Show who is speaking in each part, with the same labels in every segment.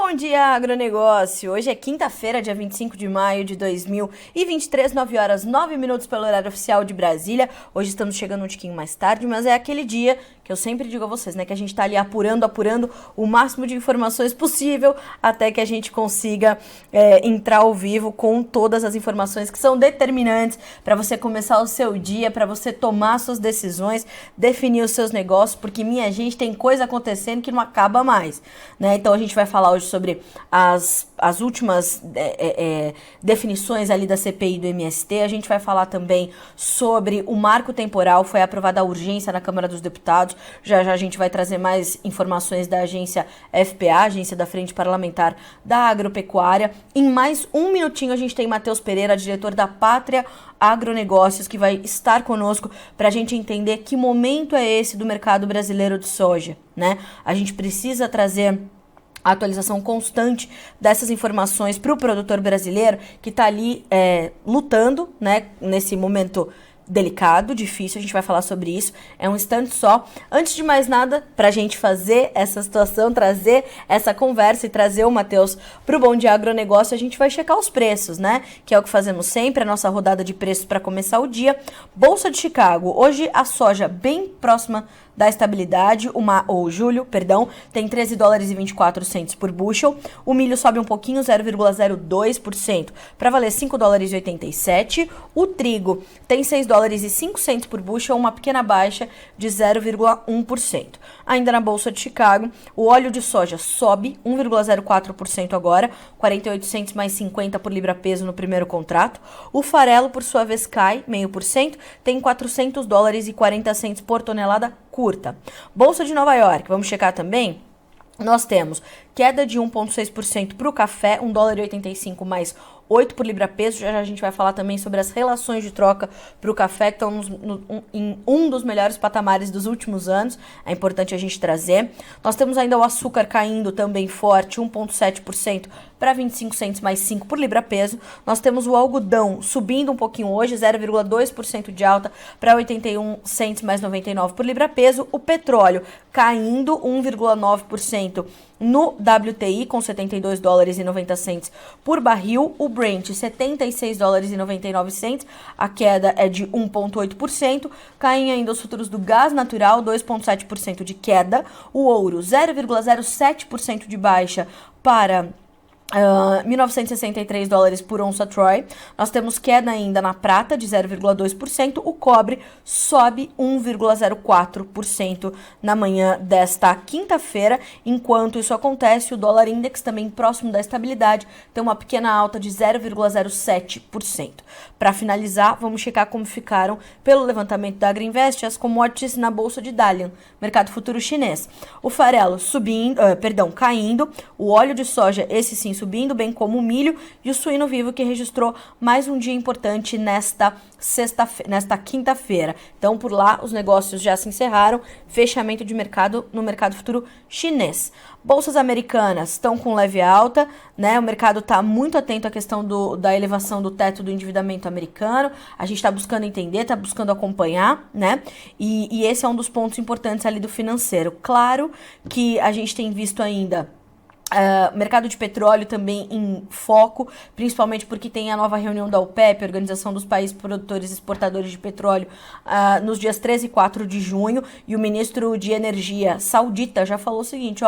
Speaker 1: Bom dia, agronegócio! Hoje é quinta-feira, dia 25 de maio de 2023, 9 horas 9 minutos pelo horário oficial de Brasília. Hoje estamos chegando um tiquinho mais tarde, mas é aquele dia que eu sempre digo a vocês, né? Que a gente tá ali apurando o máximo de informações possível até que a gente consiga entrar ao vivo com todas as informações que são determinantes para você começar o seu dia, para você tomar suas decisões, definir os seus negócios, porque, minha gente, tem coisa acontecendo que não acaba mais, né? Então a gente vai falar hoje sobre as últimas definições ali da CPI do MST. A gente vai falar também sobre o marco temporal. Foi aprovada a urgência na Câmara dos Deputados. Já já a gente vai trazer mais informações da agência FPA, Agência da Frente Parlamentar da Agropecuária. Em mais um minutinho a gente tem Matheus Pereira, diretor da Pátria Agronegócios, que vai estar conosco para a gente entender que momento é esse do mercado brasileiro de soja, né? A gente precisa trazer a atualização constante dessas informações para o produtor brasileiro que está ali lutando, né, nesse momento delicado, difícil. A gente vai falar sobre isso, é um instante só. Antes de mais nada, para a gente fazer essa situação, trazer essa conversa e trazer o Matheus para o Bom Dia Agronegócio, a gente vai checar os preços, né, que é o que fazemos sempre, a nossa rodada de preços para começar o dia. Bolsa de Chicago, hoje a soja bem próxima da estabilidade, julho, tem 13 dólares e 24 centos por bushel. O milho sobe um pouquinho, 0,02%, para valer 5 dólares e 87. O trigo tem 6 dólares e 5 centos por bushel, uma pequena baixa de 0,1%. Ainda na Bolsa de Chicago, o óleo de soja sobe 1,04% agora, 48 centos mais 50 por libra-peso no primeiro contrato. O farelo, por sua vez, cai 0,5%, tem 400 dólares e 40 centos por tonelada curta. Bolsa de Nova York, vamos checar também? Nós temos queda de 1,6% para o café, 1 dólar e 85 mais 8 por libra-peso. Já a gente vai falar também sobre as relações de troca para o café, que estão em um dos melhores patamares dos últimos anos. É importante a gente trazer. Nós temos ainda o açúcar caindo também forte, 1,7% para 25 centos mais 5 por libra-peso. Nós temos o algodão subindo um pouquinho hoje, 0,2% de alta para 81 centos mais 99 por libra-peso. O petróleo caindo 1,9% no WTI, com 72 dólares e 90 centos por barril. O Brent, 76 dólares e 99 centos, a queda é de 1,8%. Caem ainda os futuros do gás natural, 2,7% de queda. O ouro, 0,07% de baixa para 1.963 dólares por onça Troy. Nós temos queda ainda na prata de 0,2%. O cobre sobe 1,04% na manhã desta quinta-feira. Enquanto isso acontece, o dólar index, também próximo da estabilidade, tem uma pequena alta de 0,07%. Para finalizar, vamos checar como ficaram, pelo levantamento da Agrinvest, as commodities na bolsa de Dalian, mercado futuro chinês. O farelo caindo, o óleo de soja, esse sim, subindo, bem como o milho, e o suíno vivo, que registrou mais um dia importante nesta quinta-feira. Então, por lá, os negócios já se encerraram, fechamento de mercado no mercado futuro chinês. Bolsas americanas estão com leve alta, né? O mercado está muito atento à questão da elevação do teto do endividamento americano. A gente está buscando entender, está buscando acompanhar, né? E esse é um dos pontos importantes ali do financeiro. Claro que a gente tem visto ainda mercado de petróleo também em foco, principalmente porque tem a nova reunião da OPEP, Organização dos Países Produtores e Exportadores de Petróleo, nos dias 13 e 4 de junho, e o ministro de Energia saudita já falou o seguinte,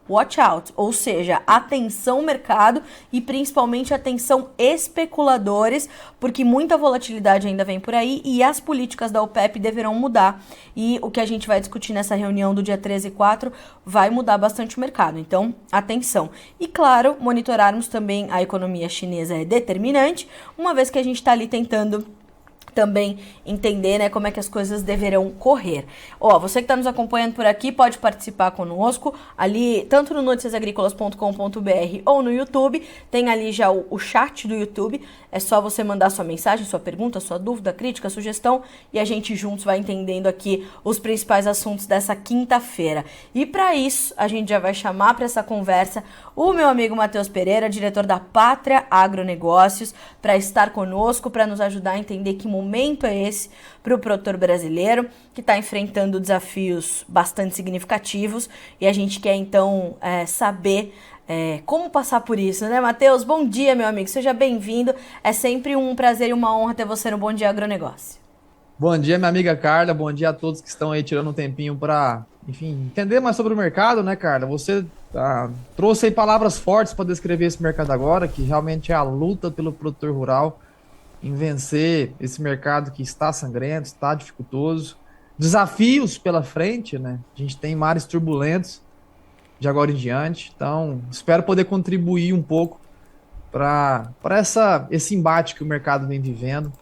Speaker 1: watch out, ou seja, atenção mercado e principalmente atenção especuladores, porque muita volatilidade ainda vem por aí e as políticas da OPEP deverão mudar, e o que a gente vai discutir nessa reunião do dia 13 e 4 vai mudar bastante o mercado, então atenção. E claro, monitorarmos também a economia chinesa é determinante, uma vez que a gente está ali tentando também entender, né, como é que as coisas deverão correr. Você que está nos acompanhando por aqui pode participar conosco ali, tanto no noticiasagricolas.com.br ou no YouTube. Tem ali já o chat do YouTube. É só você mandar sua mensagem, sua pergunta, sua dúvida, crítica, sugestão, e a gente juntos vai entendendo aqui os principais assuntos dessa quinta-feira. E para isso, a gente já vai chamar para essa conversa o meu amigo Matheus Pereira, diretor da Pátria Agronegócios, para estar conosco, para nos ajudar a entender que momento é esse para o produtor brasileiro, que está enfrentando desafios bastante significativos, e a gente quer então saber como passar por isso, né, Matheus? Bom dia, meu amigo, seja bem-vindo. É sempre um prazer e uma honra ter você no Bom Dia Agronegócio.
Speaker 2: Bom dia, minha amiga Carla. Bom dia a todos que estão aí tirando um tempinho para, enfim, entender mais sobre o mercado, né, Carla? Você trouxe aí palavras fortes para descrever esse mercado agora, que realmente é a luta pelo produtor rural em vencer esse mercado que está sangrento, está dificultoso. Desafios pela frente, né? A gente tem mares turbulentos de agora em diante. Então, espero poder contribuir um pouco para esse embate que o mercado vem vivendo,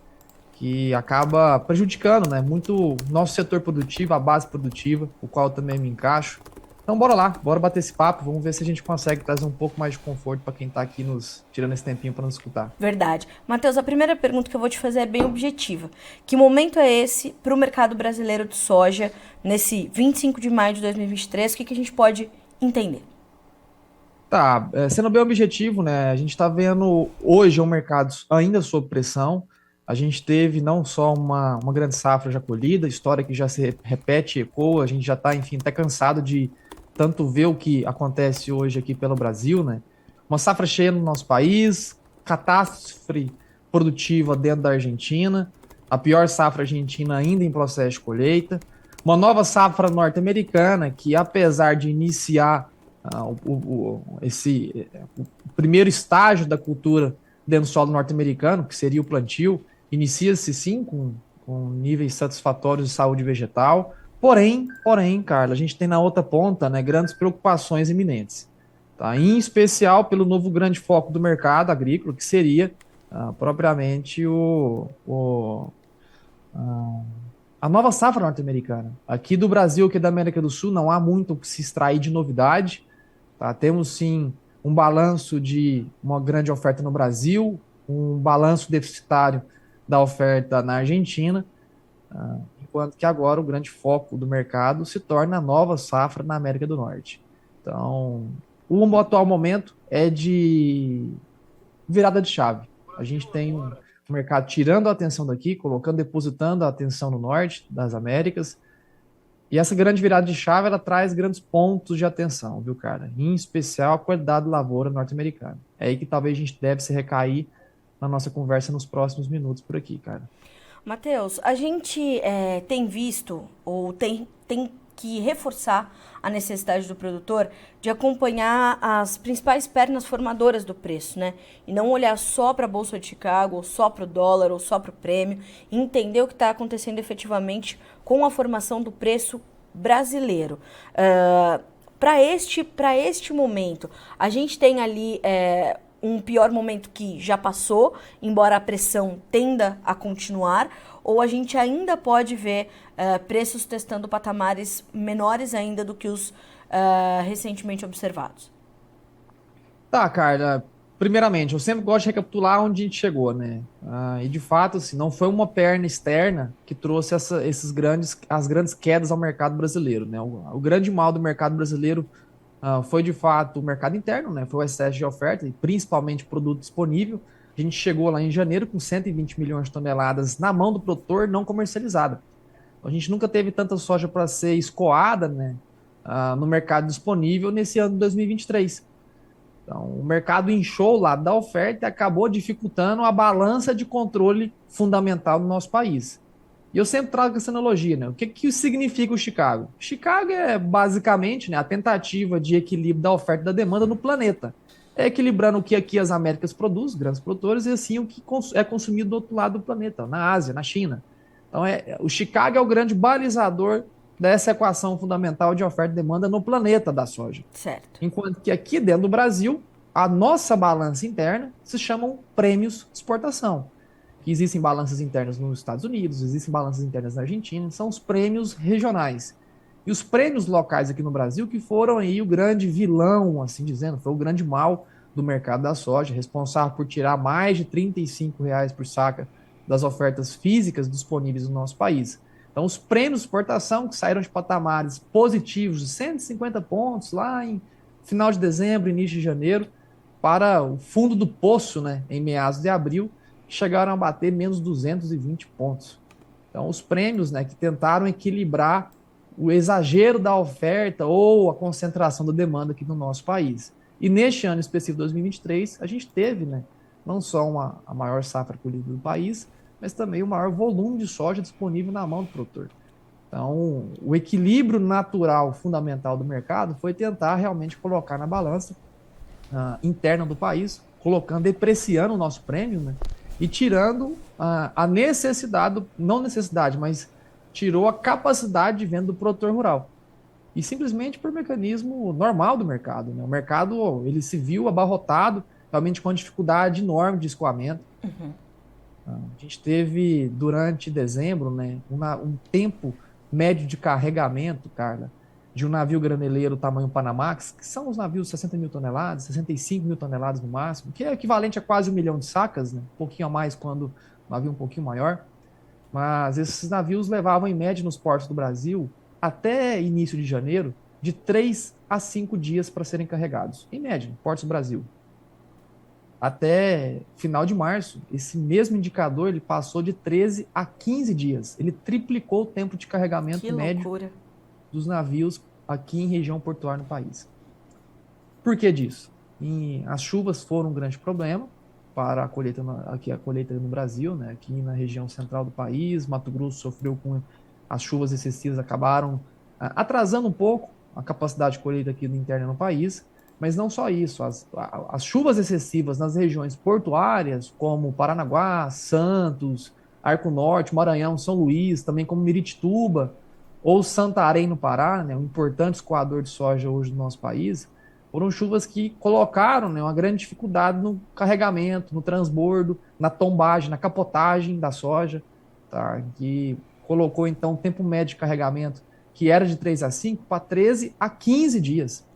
Speaker 2: que acaba prejudicando, né, muito nosso setor produtivo, a base produtiva, o qual eu também me encaixo. Então bora lá, bora bater esse papo, vamos ver se a gente consegue trazer um pouco mais de conforto para quem está aqui nos tirando esse tempinho para nos escutar.
Speaker 1: Verdade. Matheus, a primeira pergunta que eu vou te fazer é bem objetiva. Que momento é esse para o mercado brasileiro de soja nesse 25 de maio de 2023? O que a gente pode entender?
Speaker 2: Tá, sendo bem objetivo, né? A gente está vendo hoje um mercado ainda sob pressão. A gente teve não só uma grande safra já colhida, história que já se repete, ecoa, a gente já está, enfim, até cansado de tanto ver o que acontece hoje aqui pelo Brasil, né? Uma safra cheia no nosso país, catástrofe produtiva dentro da Argentina, a pior safra argentina ainda em processo de colheita, uma nova safra norte-americana que, apesar de iniciar o primeiro estágio da cultura dentro do solo norte-americano, que seria o plantio, inicia-se sim com níveis satisfatórios de saúde vegetal, porém, Carla, a gente tem na outra ponta, né, grandes preocupações iminentes, tá? Em especial pelo novo grande foco do mercado agrícola, que seria propriamente ah, a nova safra norte-americana. Aqui do Brasil, aqui da América do Sul, não há muito o que se extrair de novidade. Tá? Temos sim um balanço de uma grande oferta no Brasil, um balanço deficitário da oferta na Argentina, enquanto que agora o grande foco do mercado se torna a nova safra na América do Norte. Então, o atual momento é de virada de chave. A gente tem um mercado tirando a atenção daqui, colocando, depositando a atenção no norte das Américas, e essa grande virada de chave, ela traz grandes pontos de atenção, viu, cara? Em especial a qualidade da lavoura norte-americana. É aí que talvez a gente deve se recair na nossa conversa nos próximos minutos por aqui, cara.
Speaker 1: Matheus, a gente tem visto ou tem que reforçar a necessidade do produtor de acompanhar as principais pernas formadoras do preço, né? E não olhar só para a Bolsa de Chicago, ou só para o dólar, ou só para o prêmio, e entender o que está acontecendo efetivamente com a formação do preço brasileiro. Para este momento, a gente tem ali um pior momento que já passou, embora a pressão tenda a continuar, ou a gente ainda pode ver preços testando patamares menores ainda do que os recentemente observados?
Speaker 2: Tá, Carla. Primeiramente, eu sempre gosto de recapitular onde a gente chegou, né? E de fato, assim, não foi uma perna externa que trouxe as grandes quedas ao mercado brasileiro, né? O grande mal do mercado brasileiro foi de fato o mercado interno, né? Foi o excesso de oferta e principalmente produto disponível. A gente chegou lá em janeiro com 120 milhões de toneladas na mão do produtor não comercializada. A gente nunca teve tanta soja para ser escoada, né? No mercado disponível nesse ano de 2023. Então, o mercado inchou o lado da oferta e acabou dificultando a balança de controle fundamental no nosso país. E eu sempre trago essa analogia, né? O que significa o Chicago? Chicago é basicamente, né, a tentativa de equilíbrio da oferta e da demanda no planeta. É equilibrando o que aqui as Américas produzem, grandes produtores, e assim o que é consumido do outro lado do planeta, na Ásia, na China. Então, o Chicago é o grande balizador dessa equação fundamental de oferta e demanda no planeta da soja.
Speaker 1: Certo.
Speaker 2: Enquanto que aqui dentro do Brasil, a nossa balança interna se chamam prêmios de exportação. Que existem balanças internas nos Estados Unidos, existem balanças internas na Argentina, são os prêmios regionais. E os prêmios locais aqui no Brasil, que foram aí o grande vilão, assim dizendo, foi o grande mal do mercado da soja, responsável por tirar mais de R$ 35 por saca das ofertas físicas disponíveis no nosso país. Então, os prêmios de exportação que saíram de patamares positivos de 150 pontos lá em final de dezembro, início de janeiro, para o fundo do poço, né, em meados de abril, chegaram a bater menos 220 pontos. Então, os prêmios, né, que tentaram equilibrar o exagero da oferta ou a concentração da demanda aqui no nosso país. E neste ano específico, 2023, a gente teve, né, não só a maior safra colhida do país, mas também o maior volume de soja disponível na mão do produtor. Então, o equilíbrio natural fundamental do mercado foi tentar realmente colocar na balança interna do país, colocando, depreciando o nosso prêmio, né? E tirando a necessidade, não necessidade, mas tirou a capacidade de venda do produtor rural. E simplesmente por mecanismo normal do mercado, né? O mercado, ele se viu abarrotado, realmente com uma dificuldade enorme de escoamento. A gente teve, durante dezembro, né, um tempo médio de carregamento, Carla, de um navio graneleiro tamanho Panamax, que são os navios 60 mil toneladas, 65 mil toneladas no máximo, que é equivalente a quase 1 milhão de sacas, né? Um pouquinho a mais quando o navio um pouquinho maior. Mas esses navios levavam, em média, nos portos do Brasil, até início de janeiro, de 3 a 5 dias para serem carregados. Em média, portos do Brasil. Até final de março, esse mesmo indicador ele passou de 13 a 15 dias. Ele triplicou o tempo de carregamento médio dos navios aqui em região portuária no país. Por que disso? As chuvas foram um grande problema para a colheita, aqui a colheita no Brasil, né? Aqui na região central do país. Mato Grosso sofreu com as chuvas excessivas, acabaram atrasando um pouco a capacidade de colheita aqui interna no país. Mas não só isso, as chuvas excessivas nas regiões portuárias, como Paranaguá, Santos, Arco Norte, Maranhão, São Luís, também como Miritituba, ou Santarém no Pará, né, um importante escoador de soja hoje no nosso país, foram chuvas que colocaram, né, uma grande dificuldade no carregamento, no transbordo, na tombagem, na capotagem da soja, tá, que colocou então o tempo médio de carregamento, que era de 3 a 5, para 13 a 15 dias.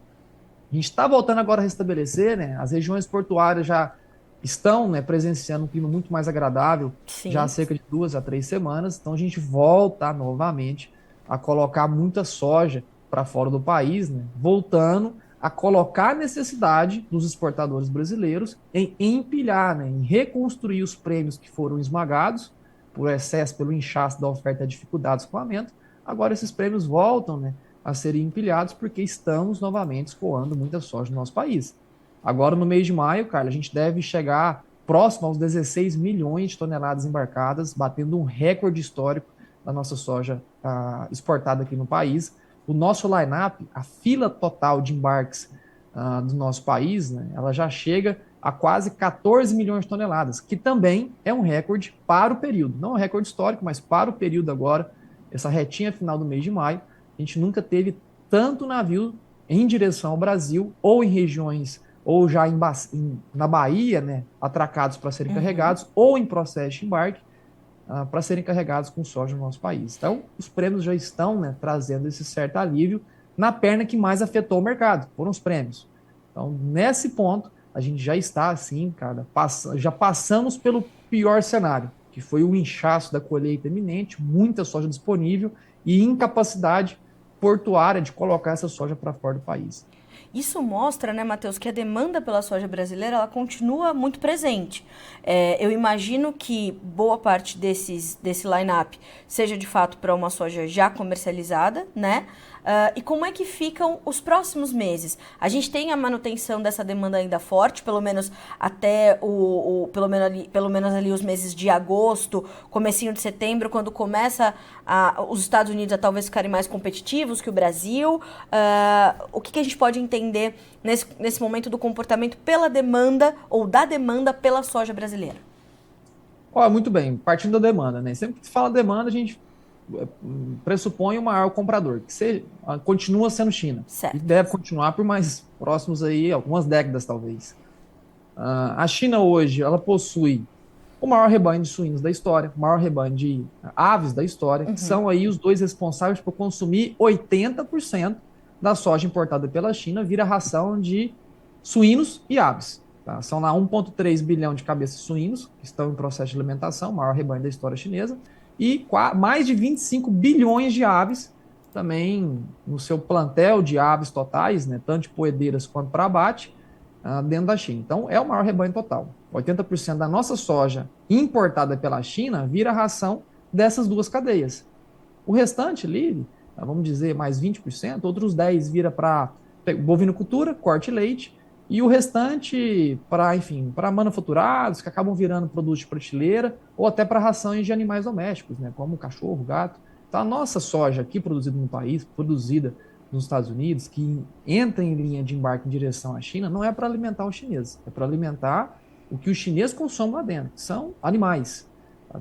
Speaker 2: A gente está voltando agora a restabelecer, né? As regiões portuárias já estão, né, presenciando um clima muito mais agradável,
Speaker 1: Sim.
Speaker 2: Já há cerca de 2 a 3 semanas. Então a gente volta novamente a colocar muita soja para fora do país, né? Voltando a colocar a necessidade dos exportadores brasileiros em empilhar, né, em reconstruir os prêmios que foram esmagados por excesso, pelo inchaço da oferta e dificuldade de escoamento. Agora esses prêmios voltam, né, a serem empilhados porque estamos novamente escoando muita soja no nosso país. Agora, no mês de maio, Carla, a gente deve chegar próximo aos 16 milhões de toneladas embarcadas, batendo um recorde histórico da nossa soja exportada aqui no país. O nosso line-up, a fila total de embarques do nosso país, né, ela já chega a quase 14 milhões de toneladas, que também é um recorde para o período. Não é um recorde histórico, mas para o período agora, essa retinha final do mês de maio, a gente nunca teve tanto navio em direção ao Brasil, ou em regiões, ou já na Bahia, né, atracados para serem carregados, ou em processo de embarque, para serem carregados com soja no nosso país. Então, os prêmios já estão, né, trazendo esse certo alívio na perna que mais afetou o mercado, foram os prêmios. Então, nesse ponto, a gente já está, assim, cara, já passamos pelo pior cenário, que foi o inchaço da colheita iminente, muita soja disponível e incapacidade portuária de colocar essa soja para fora do país.
Speaker 1: Isso mostra, né, Matheus, que a demanda pela soja brasileira ela continua muito presente. Eu imagino que boa parte desse line-up seja de fato para uma soja já comercializada, né? E como é que ficam os próximos meses? A gente tem a manutenção dessa demanda ainda forte, pelo menos até pelo menos ali os meses de agosto, comecinho de setembro, quando começa os Estados Unidos a talvez ficarem mais competitivos que o Brasil. O que a gente pode entender nesse momento do comportamento pela demanda ou da demanda pela soja brasileira?
Speaker 2: Muito bem, partindo da demanda, né? Sempre que se fala demanda, a gente pressupõe o maior comprador, que continua sendo China.
Speaker 1: Certo.
Speaker 2: E deve continuar por mais próximos aí, algumas décadas talvez. A China hoje, ela possui o maior rebanho de suínos da história, o maior rebanho de aves da história, que são aí os dois responsáveis por consumir 80% da soja importada pela China, vira ração de suínos e aves. Tá? São lá 1,3 bilhão de cabeças de suínos, que estão em processo de alimentação, o maior rebanho da história chinesa, e mais de 25 bilhões de aves, também no seu plantel de aves totais, né, tanto de poedeiras quanto para abate, dentro da China. Então, é o maior rebanho total. 80% da nossa soja importada pela China vira ração dessas duas cadeias. O restante ali, vamos dizer, mais 20%, outros 10% vira para bovinocultura, corte e leite, e o restante para, enfim, para manufaturados que acabam virando produtos de prateleira ou até para rações de animais domésticos, né, como cachorro, gato. Então, a nossa soja aqui produzida no país, produzida nos Estados Unidos, que entra em linha de embarque em direção à China, não é para alimentar os chineses, é para alimentar o que os chineses consomem lá dentro, que são animais.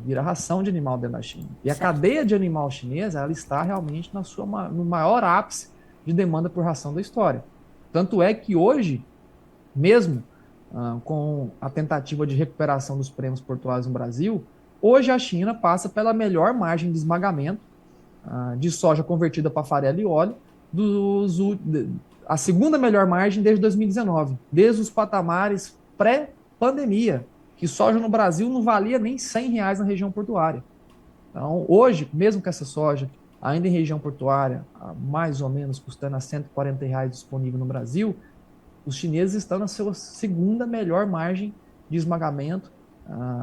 Speaker 2: Vira ração de animal dentro da China. E a
Speaker 1: Certo.
Speaker 2: cadeia de animal chinesa, ela está realmente no maior ápice de demanda por ração da história. Tanto é que hoje, mesmo com a tentativa de recuperação dos prêmios portuários no Brasil, hoje a China passa pela melhor margem de esmagamento de soja convertida para farelo e óleo, dos, a segunda melhor margem desde 2019, desde os patamares pré-pandemia, que soja no Brasil não valia nem R$ 100 na região portuária. Então, hoje, mesmo com essa soja ainda em região portuária, mais ou menos custando a R$ 140 disponível no Brasil, os chineses estão na sua segunda melhor margem de esmagamento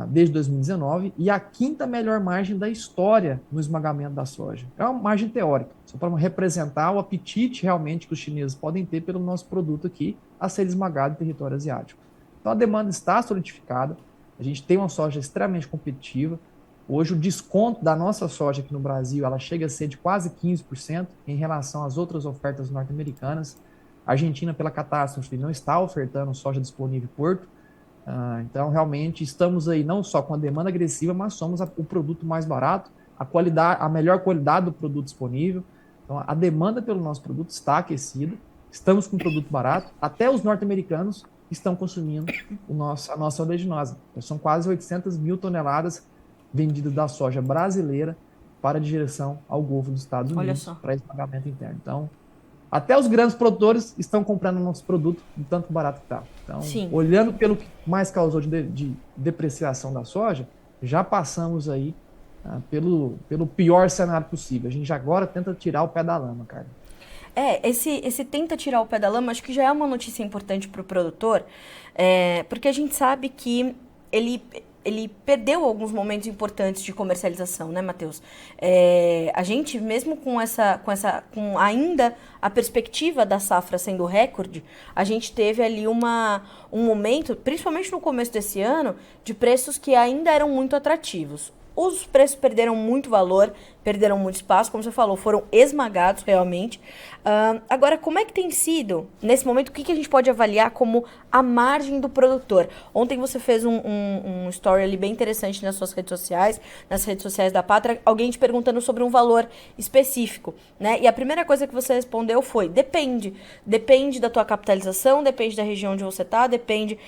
Speaker 2: desde 2019 e a quinta melhor margem da história no esmagamento da soja. É uma margem teórica, só para representar o apetite realmente que os chineses podem ter pelo nosso produto aqui a ser esmagado em território asiático. Então a demanda está solidificada, a gente tem uma soja extremamente competitiva. Hoje o desconto da nossa soja aqui no Brasil ela chega a ser de quase 15% em relação às outras ofertas norte-americanas. A Argentina, pela catástrofe, não está ofertando soja disponível em Porto. Então, realmente, estamos aí não só com a demanda agressiva, mas somos o produto mais barato, a melhor qualidade do produto disponível. Então, a demanda pelo nosso produto está aquecida, estamos com um produto barato, até os norte-americanos estão consumindo a nossa oleaginosa. Então, são quase 800 mil toneladas vendidas da soja brasileira para a direção ao Golfo dos Estados
Speaker 1: Olha
Speaker 2: Unidos,
Speaker 1: só.
Speaker 2: para esmagamento interno. Então, até os grandes produtores estão comprando o nosso produto de tanto barato que está. Então,
Speaker 1: Sim.
Speaker 2: olhando pelo que mais causou de depreciação da soja, já passamos aí pelo pior cenário possível. A gente agora tenta tirar o pé da lama, cara.
Speaker 1: Esse tenta tirar o pé da lama, acho que já é uma notícia importante para o produtor, porque a gente sabe que ele perdeu alguns momentos importantes de comercialização, né, Matheus? A gente, mesmo com ainda a perspectiva da safra sendo recorde, a gente teve ali um momento, principalmente no começo desse ano, de preços que ainda eram muito atrativos. Os preços perderam muito valor, perderam muito espaço, como você falou, foram esmagados realmente. Agora, como é que tem sido, nesse momento, o que a gente pode avaliar como a margem do produtor? Ontem você fez um story ali bem interessante nas suas redes sociais, nas redes sociais da Pátria, alguém te perguntando sobre um valor específico, né? E a primeira coisa que você respondeu foi, depende. Depende da tua capitalização, depende da região onde você está, depende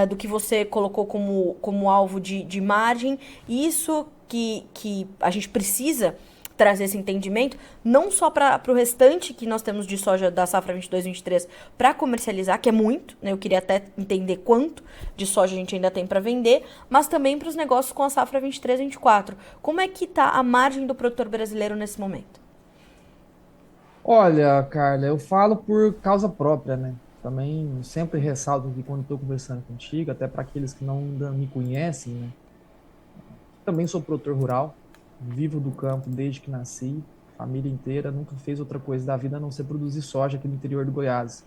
Speaker 1: do que você colocou como alvo de margem. E isso que a gente precisa trazer esse entendimento, não só para o restante que nós temos de soja da safra 22-23 para comercializar, que é muito, né? Eu queria até entender quanto de soja a gente ainda tem para vender, mas também para os negócios com a safra 23-24. Como é que está a margem do produtor brasileiro nesse momento?
Speaker 2: Olha, Carla, eu falo por causa própria, né? Também sempre ressalto que quando estou conversando contigo, até para aqueles que não ainda me conhecem, né? Também sou produtor rural, vivo do campo desde que nasci, família inteira, nunca fez outra coisa da vida a não ser produzir soja aqui no interior do Goiás.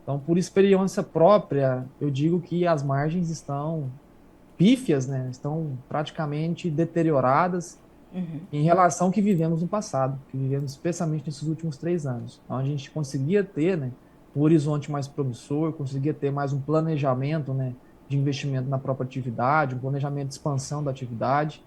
Speaker 2: Então, por experiência própria, eu digo que as margens estão pífias, né? Estão praticamente deterioradas em relação ao que vivemos no passado, que vivemos especialmente nesses últimos 3 anos, onde a gente conseguia ter, né, um horizonte mais promissor, conseguia ter mais um planejamento, né, de investimento na própria atividade, um planejamento de expansão da atividade.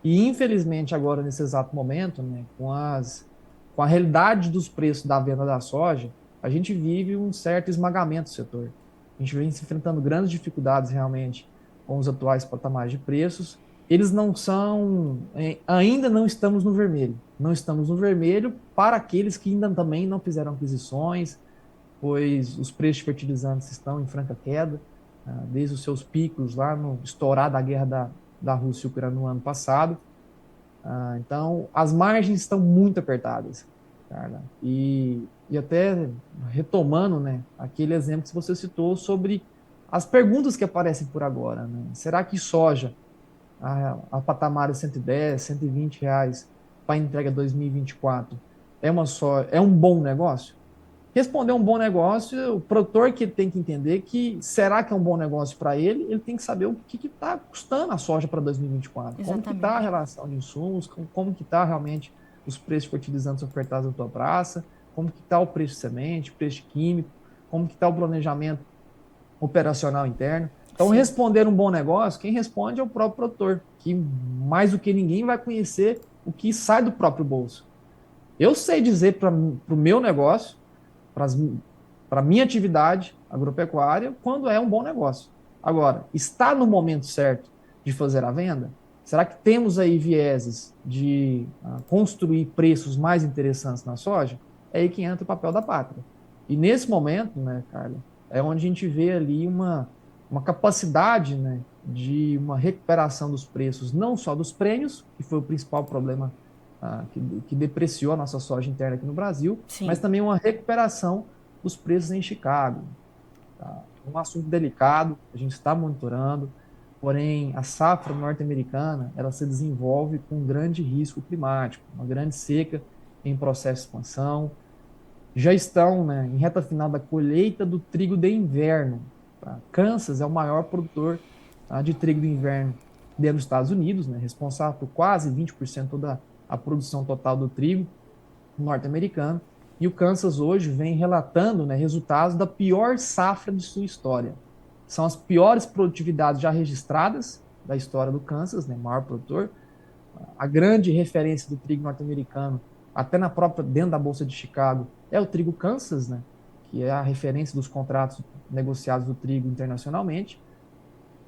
Speaker 2: E, infelizmente, agora, nesse exato momento, né, com a realidade dos preços da venda da soja, a gente vive um certo esmagamento do setor. A gente vem se enfrentando grandes dificuldades, realmente, com os atuais patamares de preços. Eles não são, ainda não estamos no vermelho. Não estamos no vermelho para aqueles que ainda também não fizeram aquisições, pois os preços de fertilizantes estão em franca queda, desde os seus picos lá no estourar da guerra da Rússia e Ucrânia no ano passado. Então, as margens estão muito apertadas, Carla. E até retomando, né, aquele exemplo que você citou sobre as perguntas que aparecem por agora, né? Será que soja a patamar de 110, R$ 120 para entrega 2024 é um bom negócio? responder um bom negócio, o produtor que tem que entender que será que é um bom negócio para ele, ele tem que saber o que está custando a soja para 2024, como que está a
Speaker 1: Exatamente.
Speaker 2: relação de insumos, como que está realmente os preços de fertilizantes ofertados na tua praça, como que está o preço de semente, preço de químico, como que está o planejamento operacional interno. Então,
Speaker 1: Sim.
Speaker 2: responder um bom negócio, quem responde é o próprio produtor, que mais do que ninguém vai conhecer o que sai do próprio bolso. Eu sei dizer para o meu negócio, para a minha atividade agropecuária, quando é um bom negócio. Agora, está no momento certo de fazer a venda? Será que temos aí vieses de construir preços mais interessantes na soja? É aí que entra o papel da pátria. E nesse momento, né, Carla, é onde a gente vê ali uma capacidade, né, de uma recuperação dos preços, não só dos prêmios, que foi o principal problema que depreciou a nossa soja interna aqui no Brasil, mas
Speaker 1: Sim.
Speaker 2: também uma recuperação dos preços em Chicago. Tá? Um assunto delicado, a gente está monitorando, porém a safra norte-americana ela se desenvolve com um grande risco climático, uma grande seca em processo de expansão. Já estão, né, em reta final da colheita do trigo de inverno. Tá? Kansas é o maior produtor, tá, de trigo de inverno dentro dos Estados Unidos, né, responsável por quase 20% da a produção total do trigo norte-americano. E o Kansas hoje vem relatando, né, resultados da pior safra de sua história. São as piores produtividades já registradas da história do Kansas, né, maior produtor. A grande referência do trigo norte-americano, até na própria dentro da bolsa de Chicago, é o trigo Kansas, né, que é a referência dos contratos negociados do trigo internacionalmente.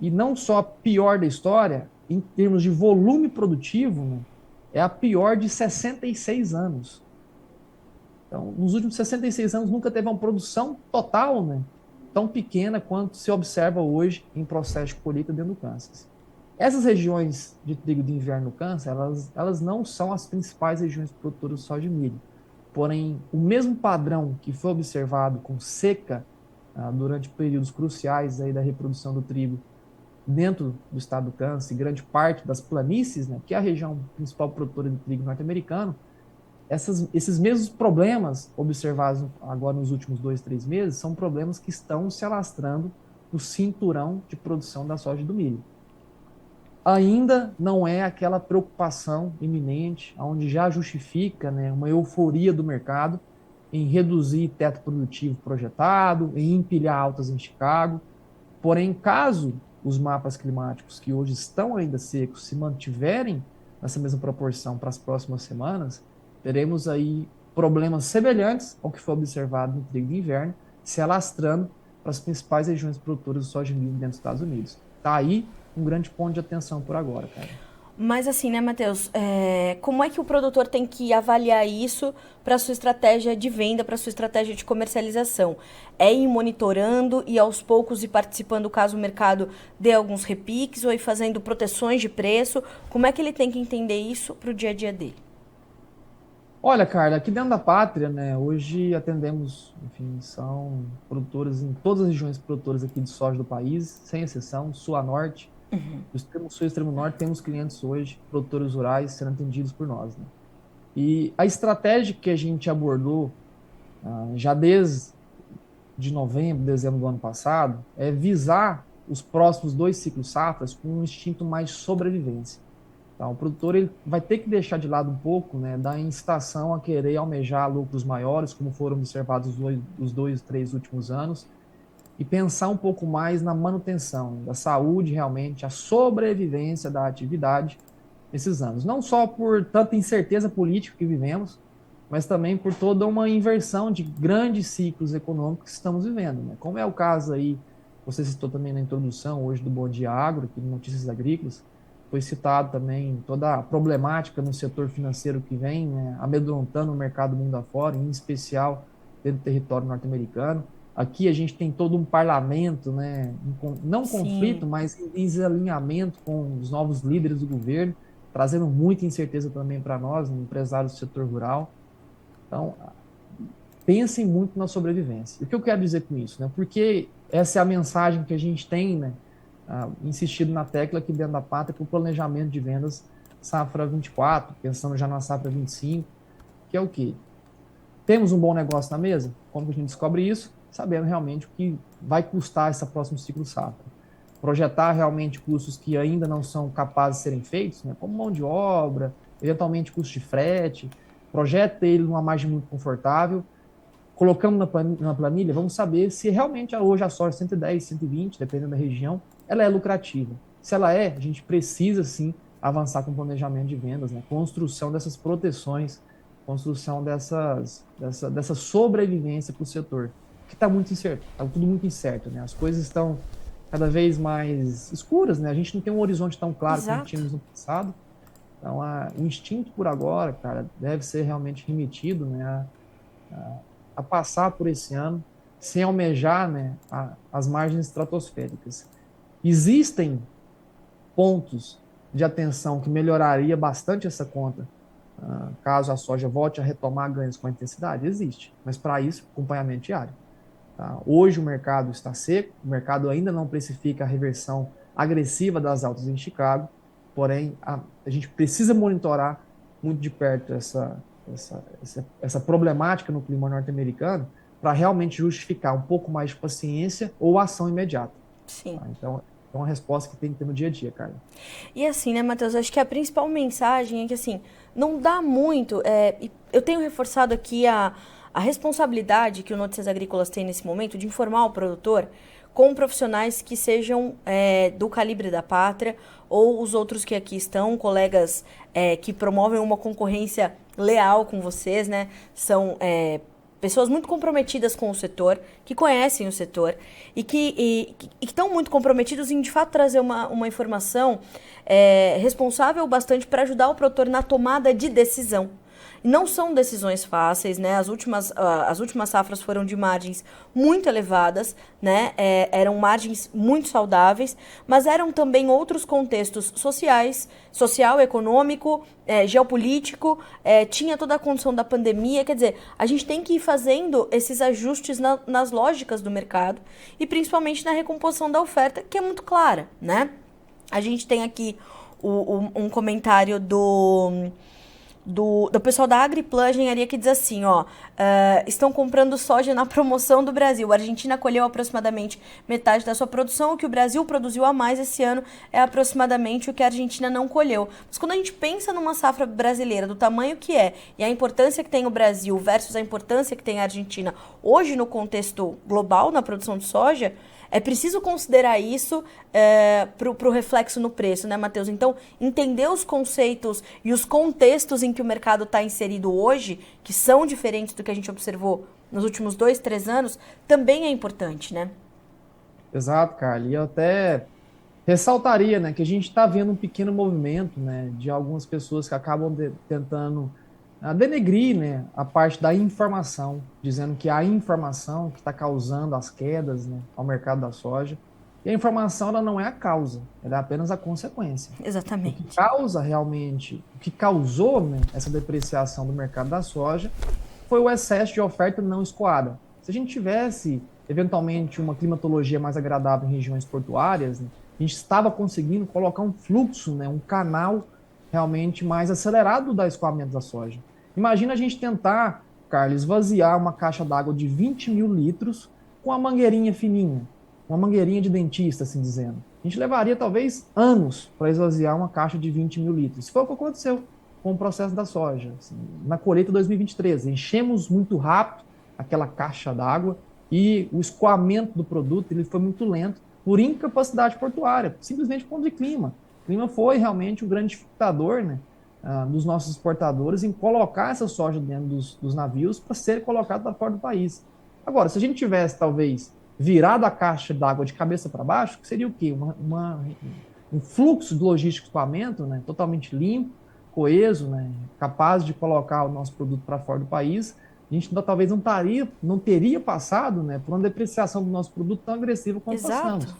Speaker 2: E não só a pior da história, em termos de volume produtivo, né, é a pior de 66 anos. Então, nos últimos 66 anos, nunca teve uma produção total, né, tão pequena quanto se observa hoje em processo de colheita dentro do Kansas. Essas regiões de trigo de inverno no Kansas, elas não são as principais regiões produtoras de soja e milho. Porém, o mesmo padrão que foi observado com seca durante períodos cruciais aí da reprodução do trigo dentro do estado do Kansas e grande parte das planícies, né, que é a região principal produtora de trigo norte-americano, esses mesmos problemas observados agora nos últimos 2, 3 meses são problemas que estão se alastrando no cinturão de produção da soja e do milho. Ainda não é aquela preocupação iminente, onde já justifica, né, uma euforia do mercado em reduzir teto produtivo projetado, em empilhar altas em Chicago. Porém, caso os mapas climáticos que hoje estão ainda secos se mantiverem nessa mesma proporção para as próximas semanas, teremos aí problemas semelhantes ao que foi observado no trigo de inverno, se alastrando para as principais regiões produtoras de soja e milho dentro dos Estados Unidos. Está aí um grande ponto de atenção por agora, cara.
Speaker 1: Mas assim, né, Matheus? Como é que o produtor tem que avaliar isso para sua estratégia de venda, para sua estratégia de comercialização? É ir monitorando e aos poucos ir participando caso o mercado dê alguns repiques ou ir fazendo proteções de preço? Como é que ele tem que entender isso para o dia a dia dele?
Speaker 2: Olha, Carla, aqui dentro da pátria, né, hoje atendemos, enfim, são produtores em todas as regiões produtoras aqui de soja do país, sem exceção, sul a norte, do extremo sul e extremo norte, temos clientes hoje, produtores rurais, sendo atendidos por nós, né? E a estratégia que a gente abordou já desde de novembro, dezembro do ano passado, é visar os próximos 2 ciclos safras com um instinto mais de sobrevivência. Tá? O produtor ele vai ter que deixar de lado um pouco, né, da incitação a querer almejar lucros maiores, como foram observados os 2, 3 últimos anos, e pensar um pouco mais na manutenção da saúde, realmente, a sobrevivência da atividade nesses anos. Não só por tanta incerteza política que vivemos, mas também por toda uma inversão de grandes ciclos econômicos que estamos vivendo, né? Como é o caso aí, você citou também na introdução hoje do Bom Dia Agro, aqui no Notícias Agrícolas, foi citado também toda a problemática no setor financeiro que vem, né, amedrontando o mercado mundo afora, em especial dentro do território norte-americano. Aqui a gente tem todo um parlamento, né, não conflito,
Speaker 1: Sim.
Speaker 2: mas em desalinhamento com os novos líderes do governo, trazendo muita incerteza também para nós, empresários do setor rural. Então, pensem muito na sobrevivência. E o que eu quero dizer com isso? Né? Porque essa é a mensagem que a gente tem, né, insistido na tecla aqui dentro da pátria para o planejamento de vendas safra 24, pensando já na safra 25, que é o quê? Temos um bom negócio na mesa? Quando a gente descobre isso, sabendo realmente o que vai custar esse próximo ciclo safra. Projetar realmente custos que ainda não são capazes de serem feitos, né, como mão de obra, eventualmente custo de frete, projeta ele numa margem muito confortável, colocamos na planilha, vamos saber se realmente hoje a soja 110, 120, dependendo da região, ela é lucrativa. Se ela é, a gente precisa sim avançar com o planejamento de vendas, né? Construção dessas proteções, construção dessa sobrevivência para o setor, que está muito incerto, está tudo muito incerto, né? As coisas estão cada vez mais escuras, né? A gente não tem um horizonte tão claro como tínhamos no passado. Então, o instinto por agora, cara, deve ser realmente remetido, né, a passar por esse ano sem almejar, né, as margens estratosféricas. Existem pontos de atenção que melhoraria bastante essa conta, caso a soja volte a retomar ganhos com a intensidade? Existe, mas para isso, acompanhamento diário. Tá? Hoje o mercado está seco, o mercado ainda não precifica a reversão agressiva das altas em Chicago, porém a gente precisa monitorar muito de perto essa problemática no clima norte-americano para realmente justificar um pouco mais de paciência ou ação imediata.
Speaker 1: Sim.
Speaker 2: Tá? Então, é uma resposta que tem que ter no dia a dia, Carla.
Speaker 1: E assim, né, Matheus, acho que a principal mensagem é que, assim, não dá muito, eu tenho reforçado aqui a responsabilidade que o Notícias Agrícolas tem nesse momento de informar o produtor com profissionais que sejam do calibre da pátria ou os outros que aqui estão, colegas que promovem uma concorrência leal com vocês, né? São pessoas muito comprometidas com o setor, que conhecem o setor e que estão muito comprometidos em, de fato, trazer uma informação responsável bastante para ajudar o produtor na tomada de decisão. Não são decisões fáceis, né? As últimas safras foram de margens muito elevadas, né? Eram margens muito saudáveis, mas eram também outros contextos social, econômico, geopolítico, tinha toda a condição da pandemia. Quer dizer, a gente tem que ir fazendo esses ajustes nas lógicas do mercado e principalmente na recomposição da oferta, que é muito clara, né? A gente tem aqui um comentário do pessoal da Agriplan Engenharia que diz assim, ó, estão comprando soja na promoção do Brasil. A Argentina colheu aproximadamente metade da sua produção, o que o Brasil produziu a mais esse ano é aproximadamente o que a Argentina não colheu. Mas quando a gente pensa numa safra brasileira do tamanho que é e a importância que tem o Brasil versus a importância que tem a Argentina hoje no contexto global na produção de soja, é preciso considerar isso para o reflexo no preço, né, Matheus? Então, entender os conceitos e os contextos em que o mercado está inserido hoje, que são diferentes do que a gente observou nos últimos 2, 3 anos, também é importante, né?
Speaker 2: Exato, Carla. E eu até ressaltaria, né, que a gente está vendo um pequeno movimento, né, de algumas pessoas que acabam tentando denegrir, né, a parte da informação, dizendo que a informação que está causando as quedas, né, ao mercado da soja. E a informação ela não é a causa, ela é apenas a consequência.
Speaker 1: Exatamente.
Speaker 2: O que causa realmente, o que causou, né, essa depreciação do mercado da soja foi o excesso de oferta não escoada. Se a gente tivesse, eventualmente, uma climatologia mais agradável em regiões portuárias, né, a gente estava conseguindo colocar um fluxo, né, um canal realmente mais acelerado do escoamento da soja. Imagina a gente tentar, Carlos, esvaziar uma caixa d'água de 20 mil litros com uma mangueirinha fininha, uma mangueirinha de dentista, assim dizendo. A gente levaria talvez anos para esvaziar uma caixa de 20 mil litros. Isso foi o que aconteceu com o processo da soja. Assim, na colheita 2023, enchemos muito rápido aquela caixa d'água e o escoamento do produto ele foi muito lento por incapacidade portuária, simplesmente por conta de clima. O clima foi realmente um grande dificultador, né, dos nossos exportadores em colocar essa soja dentro dos navios para ser colocada para fora do país. Agora, se a gente tivesse, talvez, virado a caixa d'água de cabeça para baixo, seria o quê? Um fluxo de logística de escoamento, né, totalmente limpo, coeso, né, capaz de colocar o nosso produto para fora do país, a gente talvez não teria passado, né, por uma depreciação do nosso produto tão agressiva quanto passamos.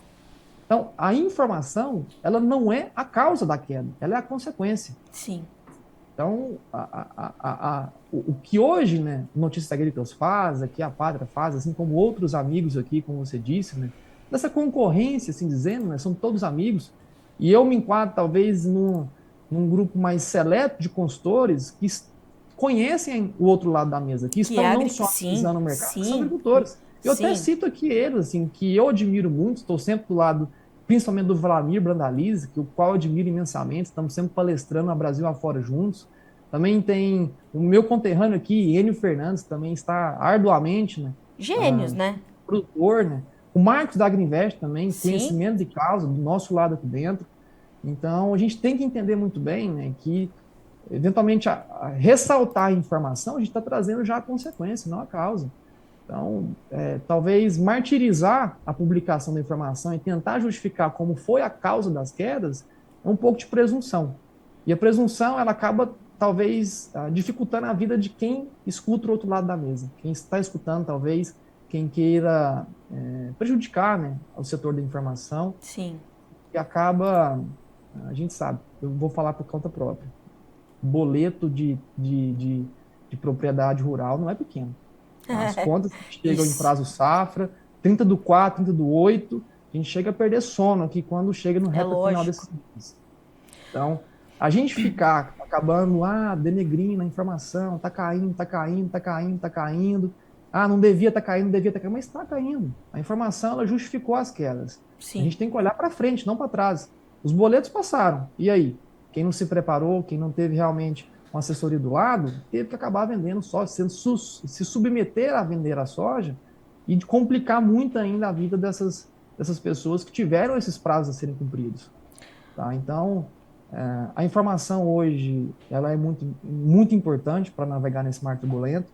Speaker 2: Então, a informação, ela não é a causa da queda, ela é a consequência.
Speaker 1: Sim.
Speaker 2: Então, o que hoje, né, Notícias Agrícolas faz, aqui a Pátria faz, assim como outros amigos aqui, como você disse, né, dessa concorrência, assim dizendo, né, são todos amigos, e eu me enquadro talvez num grupo mais seleto de consultores que conhecem o outro lado da mesa, que
Speaker 1: Que
Speaker 2: estão
Speaker 1: é
Speaker 2: não só
Speaker 1: sim,
Speaker 2: analisando o mercado, que são
Speaker 1: sim,
Speaker 2: agricultores. Eu até
Speaker 1: sim.
Speaker 2: cito aqui eles, assim, que eu admiro muito, estou sempre do lado, principalmente do Vladimir Brandalize, que o qual eu admiro imensamente, estamos sempre palestrando a Brasil afora juntos. Também tem o meu conterrâneo aqui, Enio Fernandes, também está arduamente, né,
Speaker 1: Gênios, né?
Speaker 2: produtor, né? O Marcos da Agriinvest também,
Speaker 1: Sim,
Speaker 2: conhecimento de causa do nosso lado aqui dentro. Então, a gente tem que entender muito bem, né, que eventualmente a ressaltar a informação, a gente está trazendo já a consequência, não a causa. Então, talvez martirizar a publicação da informação e tentar justificar como foi a causa das quedas é um pouco de presunção. E a presunção, ela acaba, talvez, dificultando a vida de quem escuta o outro lado da mesa. Quem está escutando, talvez, quem queira prejudicar, né, o setor da informação,
Speaker 1: sim.
Speaker 2: e acaba, a gente sabe, eu vou falar por conta própria, boleto de propriedade rural não é pequeno. As contas que chegam em
Speaker 1: Isso.
Speaker 2: prazo safra, 30 do 4, 30 do 8, a gente chega a perder sono aqui quando chega no
Speaker 1: É
Speaker 2: reta final
Speaker 1: lógico.
Speaker 2: desse mês. Então, a gente ficar acabando, denegrindo a informação, tá caindo, tá caindo, tá caindo, tá caindo. Não devia estar caindo, não devia estar caindo, mas está caindo. A informação, ela justificou as quedas. A
Speaker 1: Sim.
Speaker 2: gente tem que olhar para frente, não para trás. Os boletos passaram. E aí? Quem não se preparou, quem não teve realmente uma assessoria do lado, teve que acabar vendendo soja, se submeter a vender a soja e de complicar muito ainda a vida dessas pessoas que tiveram esses prazos a serem cumpridos. Tá? Então, a informação hoje ela é muito, muito importante para navegar nesse mar turbulento.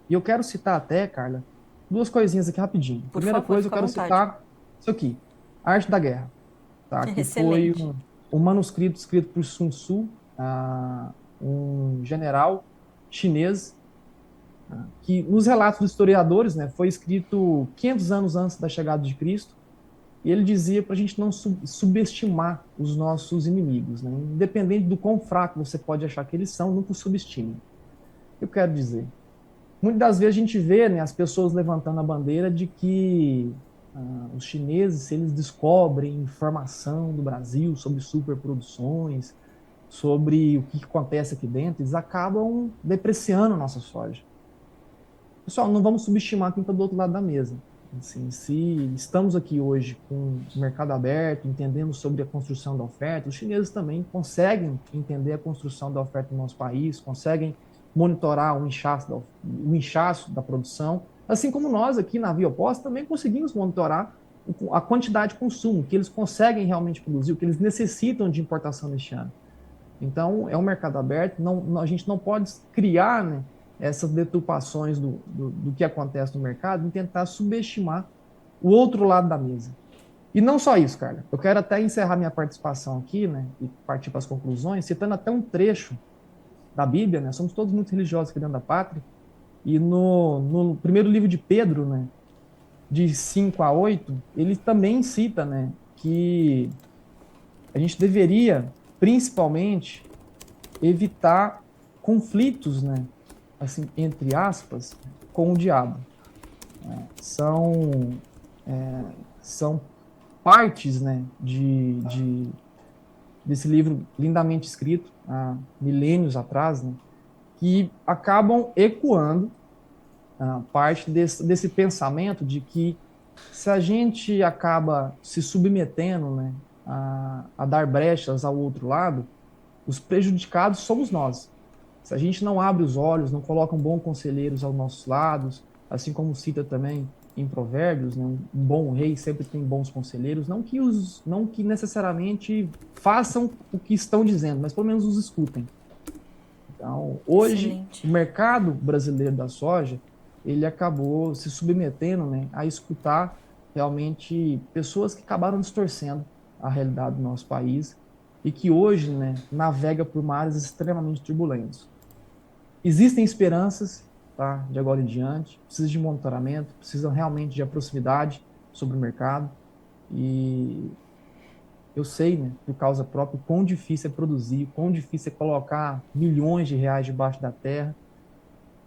Speaker 2: E eu quero citar até, Carla, duas coisinhas aqui rapidinho.
Speaker 1: Por
Speaker 2: Primeira
Speaker 1: favor,
Speaker 2: coisa, eu
Speaker 1: fica à
Speaker 2: quero
Speaker 1: vontade.
Speaker 2: citar isso aqui, Arte da Guerra, tá? Que foi
Speaker 1: Excelente.
Speaker 2: um manuscrito escrito por Sun Tzu, um general chinês, que nos relatos dos historiadores, né, foi escrito 500 anos antes da chegada de Cristo, e ele dizia para a gente não subestimar os nossos inimigos, né? Independente do quão fraco você pode achar que eles são, nunca os subestime. Eu quero dizer, muitas das vezes a gente vê, né, as pessoas levantando a bandeira de que os chineses, se eles descobrem informação do Brasil sobre superproduções, sobre o que acontece aqui dentro, eles acabam depreciando a nossa soja. Pessoal, não vamos subestimar quem está do outro lado da mesa. Assim, se estamos aqui hoje com o mercado aberto, entendendo sobre a construção da oferta, os chineses também conseguem entender a construção da oferta no nosso país, conseguem monitorar o inchaço da produção, assim como nós aqui na Via Oposta também conseguimos monitorar a quantidade de consumo, que eles conseguem realmente produzir, o que eles necessitam de importação neste ano. Então, é um mercado aberto, a gente não pode criar, né, essas deturpações do que acontece no mercado e tentar subestimar o outro lado da mesa. E não só isso, Carla. Eu quero até encerrar minha participação aqui, né, e partir para as conclusões, citando até um trecho da Bíblia, né? Somos todos muito religiosos aqui dentro da pátria. E no primeiro livro de Pedro, né, de 5 a 8, ele também cita, né, que a gente deveria, principalmente, evitar conflitos, né, assim, entre aspas, com o diabo. São, são partes, né, desse livro lindamente escrito há milênios atrás, né, que acabam ecoando parte desse pensamento de que se a gente acaba se submetendo, né, a dar brechas ao outro lado, os prejudicados somos nós. Se a gente não abre os olhos, não coloca um bom conselheiros aos nossos lados, assim como cita também em Provérbios, né, um bom rei sempre tem bons conselheiros, não que necessariamente façam o que estão dizendo, mas pelo menos os escutem. Então, hoje,
Speaker 1: Excelente.
Speaker 2: o mercado brasileiro da soja, ele acabou se submetendo, né, a escutar realmente pessoas que acabaram distorcendo a realidade do nosso país e que hoje, né, navega por mares extremamente turbulentos. Existem esperanças, tá, de agora em diante, precisa de monitoramento, precisa realmente de proximidade sobre o mercado e eu sei, né, por causa própria, quão difícil é produzir, quão difícil é colocar milhões de reais debaixo da terra,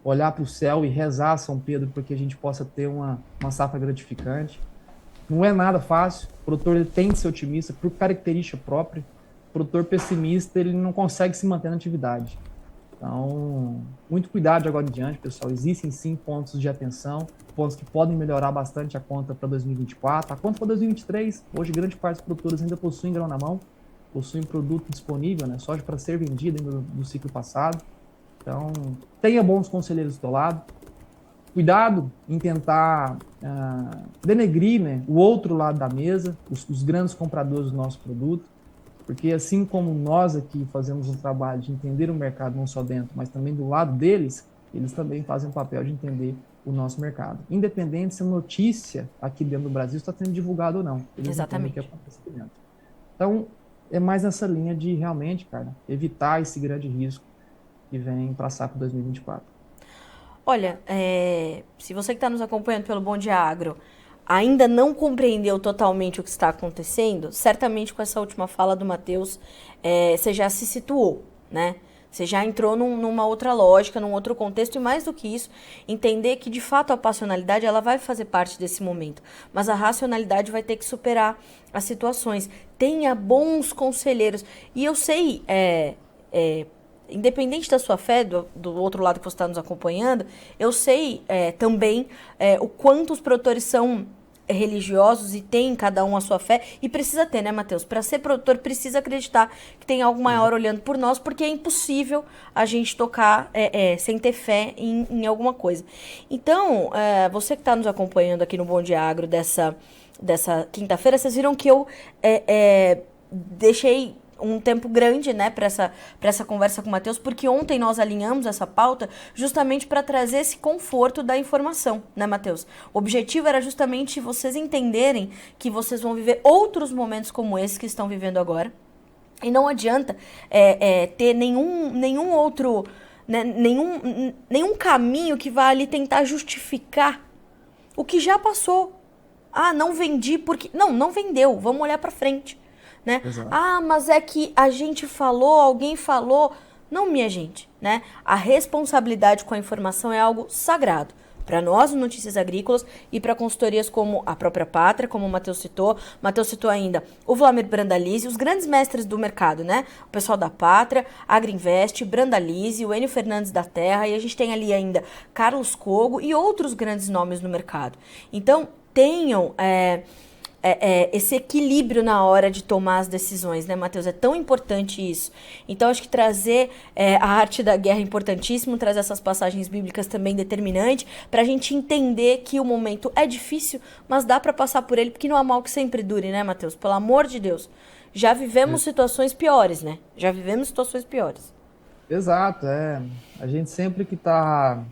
Speaker 2: olhar para o céu e rezar a São Pedro para que a gente possa ter uma safra gratificante. Não é nada fácil, o produtor ele tem que ser otimista por característica própria. O produtor pessimista ele não consegue se manter na atividade. Então, muito cuidado de agora em diante, pessoal. Existem sim pontos de atenção, pontos que podem melhorar bastante a conta para 2024. A conta para 2023, hoje grande parte dos produtores ainda possuem grão na mão, possuem produto disponível, né, soja para ser vendido ainda no ciclo passado. Então, tenha bons conselheiros do seu lado. Cuidado em tentar denegrir, né, o outro lado da mesa, os grandes compradores do nosso produto. Porque assim como nós aqui fazemos um trabalho de entender o mercado não só dentro, mas também do lado deles, eles também fazem o papel de entender o nosso mercado. Independente se a notícia aqui dentro do Brasil está sendo divulgada ou não. Eles entendem o que acontece aqui dentro. Então, é mais nessa linha de realmente, cara, evitar esse grande risco que vem para a safra 2024.
Speaker 1: Olha, se você que está nos acompanhando pelo Bom Dia Agro ainda não compreendeu totalmente o que está acontecendo, certamente com essa última fala do Matheus, você já se situou, né? Você já entrou numa outra lógica, num outro contexto, e mais do que isso, entender que de fato a passionalidade ela vai fazer parte desse momento, mas a racionalidade vai ter que superar as situações. Tenha bons conselheiros. E eu sei, independente da sua fé, do outro lado que você está nos acompanhando, eu sei também o quanto os produtores são religiosos e tem cada um a sua fé, e precisa ter, né, Matheus? Para ser produtor, precisa acreditar que tem algo maior olhando por nós, porque é impossível a gente tocar sem ter fé em alguma coisa. Então, você que está nos acompanhando aqui no Bom Dia Agro dessa quinta-feira, vocês viram que eu deixei um tempo grande, né, para essa conversa com o Matheus, porque ontem nós alinhamos essa pauta justamente para trazer esse conforto da informação, né, Matheus? O objetivo era justamente vocês entenderem que vocês vão viver outros momentos como esse que estão vivendo agora, e não adianta ter nenhum outro, né, nenhum caminho que vá ali tentar justificar o que já passou. Ah, não vendi porque... Não vendeu, vamos olhar para frente. Né? Ah, mas é que a gente falou, alguém falou. Não, minha gente, né? A responsabilidade com a informação é algo sagrado. Para nós, Notícias Agrícolas, e para consultorias como a própria Pátria, como o Matheus citou. Matheus citou ainda o Vlamir Brandalize, os grandes mestres do mercado, né? O pessoal da Pátria, Agriinvest, Brandalize, o Enio Fernandes da Terra, e a gente tem ali ainda Carlos Cogo e outros grandes nomes no mercado. Então, tenham... esse equilíbrio na hora de tomar as decisões, né, Matheus? É tão importante isso. Então, acho que trazer a arte da guerra é importantíssimo, trazer essas passagens bíblicas também determinante, para a gente entender que o momento é difícil, mas dá para passar por ele, porque não há mal que sempre dure, né, Matheus? Pelo amor de Deus. Já vivemos situações piores, né? Já vivemos situações piores.
Speaker 2: Exato, a gente sempre que está...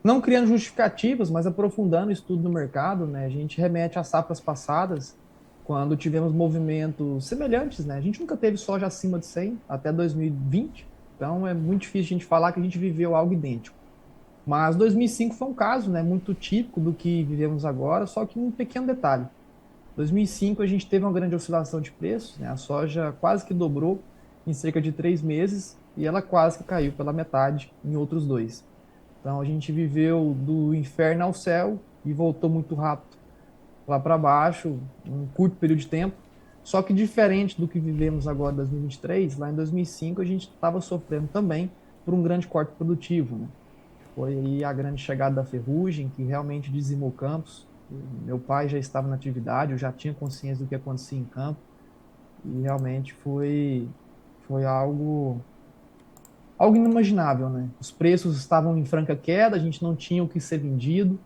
Speaker 2: não criando justificativas, mas aprofundando o estudo do mercado, né? A gente remete às safras passadas, quando tivemos movimentos semelhantes, né? A gente nunca teve soja acima de 100 até 2020, então é muito difícil a gente falar que a gente viveu algo idêntico. Mas 2005 foi um caso, né, muito típico do que vivemos agora, só que um pequeno detalhe. 2005 a gente teve uma grande oscilação de preços, né? A soja quase que dobrou em cerca de 3 meses e ela quase que caiu pela metade em outros 2. Então a gente viveu do inferno ao céu e voltou muito rápido lá para baixo, em um curto período de tempo. Só que diferente do que vivemos agora em 2023, lá em 2005 a gente estava sofrendo também por um grande corte produtivo, né? Foi aí a grande chegada da ferrugem, que realmente dizimou campos. Meu pai já estava na atividade, eu já tinha consciência do que acontecia em campo. E realmente foi algo inimaginável, né? Os preços estavam em franca queda, a gente não tinha o que ser vendido.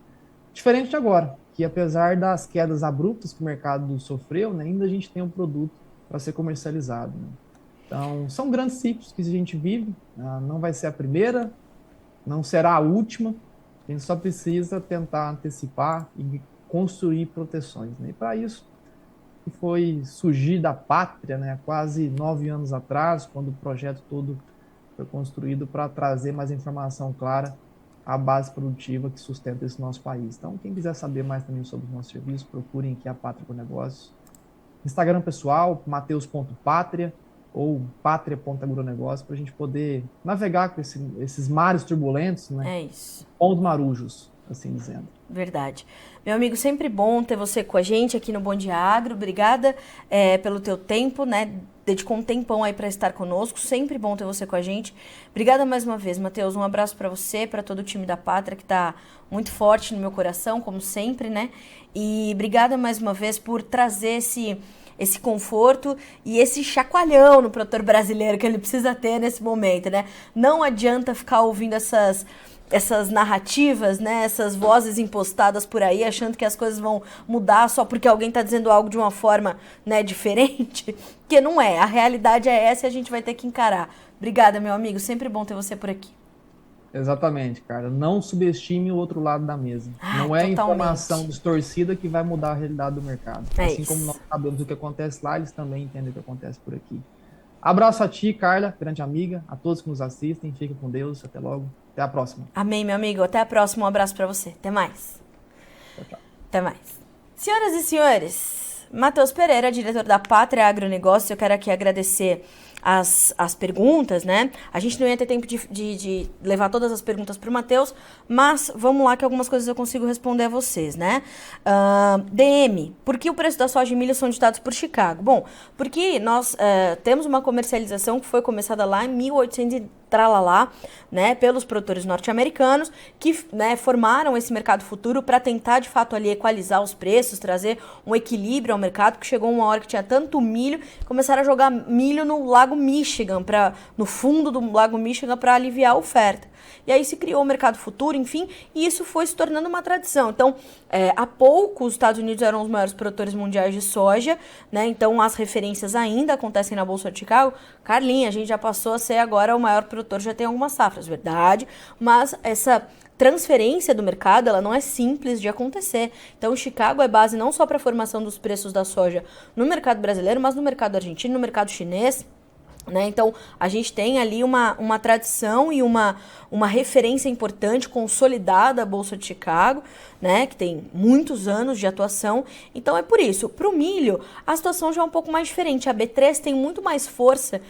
Speaker 2: Diferente de agora, que apesar das quedas abruptas que o mercado sofreu, né, ainda a gente tem um produto para ser comercializado, né? Então, são grandes ciclos que a gente vive, não vai ser a primeira, não será a última, a gente só precisa tentar antecipar e construir proteções, né? E para isso, que foi surgir da Pátria, né, quase 9 anos atrás, quando o projeto todo foi construído para trazer mais informação clara à base produtiva que sustenta esse nosso país. Então, quem quiser saber mais também sobre o nosso serviço, procurem aqui a Pátria Agronegócios. Instagram pessoal, mateus.patria ou patria.agronegócio, para a gente poder navegar com esses mares turbulentos, né?
Speaker 1: É isso.
Speaker 2: Bons marujos. assim dizendo.
Speaker 1: Verdade. Meu amigo, sempre bom ter você com a gente aqui no Bom Dia Agro. Obrigada pelo teu tempo, né? Dedicou um tempão aí para estar conosco. Sempre bom ter você com a gente. Obrigada mais uma vez, Matheus. Um abraço para você, para todo o time da Pátria, que tá muito forte no meu coração, como sempre, né? E obrigada mais uma vez por trazer esse conforto e esse chacoalhão no produtor brasileiro que ele precisa ter nesse momento, né? Não adianta ficar ouvindo essas narrativas, né, essas vozes impostadas por aí, achando que as coisas vão mudar só porque alguém está dizendo algo de uma forma, né, diferente, que não é. A realidade é essa e a gente vai ter que encarar. Obrigada, meu amigo. Sempre bom ter você por aqui.
Speaker 2: Exatamente, cara. Não subestime o outro lado da mesa. Não é informação distorcida que vai mudar a realidade do mercado. Assim como nós sabemos o que acontece lá, eles também entendem o que acontece por aqui. Abraço a ti, Carla, grande amiga, a todos que nos assistem. Fiquem com Deus. Até logo. Até a próxima.
Speaker 1: Amém, meu amigo. Até a próxima. Um abraço pra você. Até mais.
Speaker 2: Tchau, tchau.
Speaker 1: Até mais. Senhoras e senhores, Matheus Pereira, diretor da Pátria Agronegócio. Eu quero aqui agradecer as perguntas, né? A gente não ia ter tempo de levar todas as perguntas para o Matheus, mas vamos lá que algumas coisas eu consigo responder a vocês, né? DM, por que o preço da soja e milho são ditados por Chicago? Bom, porque nós temos uma comercialização que foi começada lá em 1800 tralalá, né, pelos produtores norte-americanos que, né, formaram esse mercado futuro para tentar de fato ali equalizar os preços, trazer um equilíbrio ao mercado, que chegou uma hora que tinha tanto milho, começaram a jogar milho no Lago Michigan, no fundo do Lago Michigan para aliviar a oferta. E aí se criou o mercado futuro, enfim, e isso foi se tornando uma tradição. Então, há pouco os Estados Unidos eram os maiores produtores mundiais de soja, né? Então as referências ainda acontecem na Bolsa de Chicago. Carlinha, a gente já passou a ser agora o maior produtor, já tem algumas safras, verdade, mas essa transferência do mercado, ela não é simples de acontecer. Então, Chicago é base não só para a formação dos preços da soja no mercado brasileiro, mas no mercado argentino, no mercado chinês, né? Então, a gente tem ali uma tradição e uma referência importante, consolidada, a Bolsa de Chicago, né? Que tem muitos anos de atuação. Então, é por isso. Para o milho, a situação já é um pouco mais diferente. A B3 tem muito mais força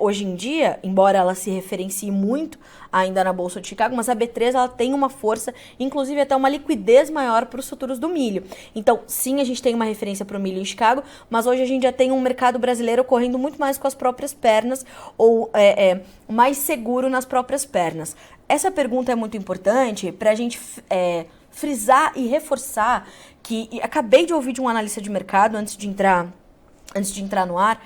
Speaker 1: hoje em dia, embora ela se referencie muito ainda na Bolsa de Chicago, mas a B3 ela tem uma força, inclusive até uma liquidez maior para os futuros do milho. Então, sim, a gente tem uma referência para o milho em Chicago, mas hoje a gente já tem um mercado brasileiro correndo muito mais com as próprias pernas, ou mais seguro nas próprias pernas. Essa pergunta é muito importante para a gente frisar e reforçar que acabei de ouvir de um analista de mercado antes de entrar no ar,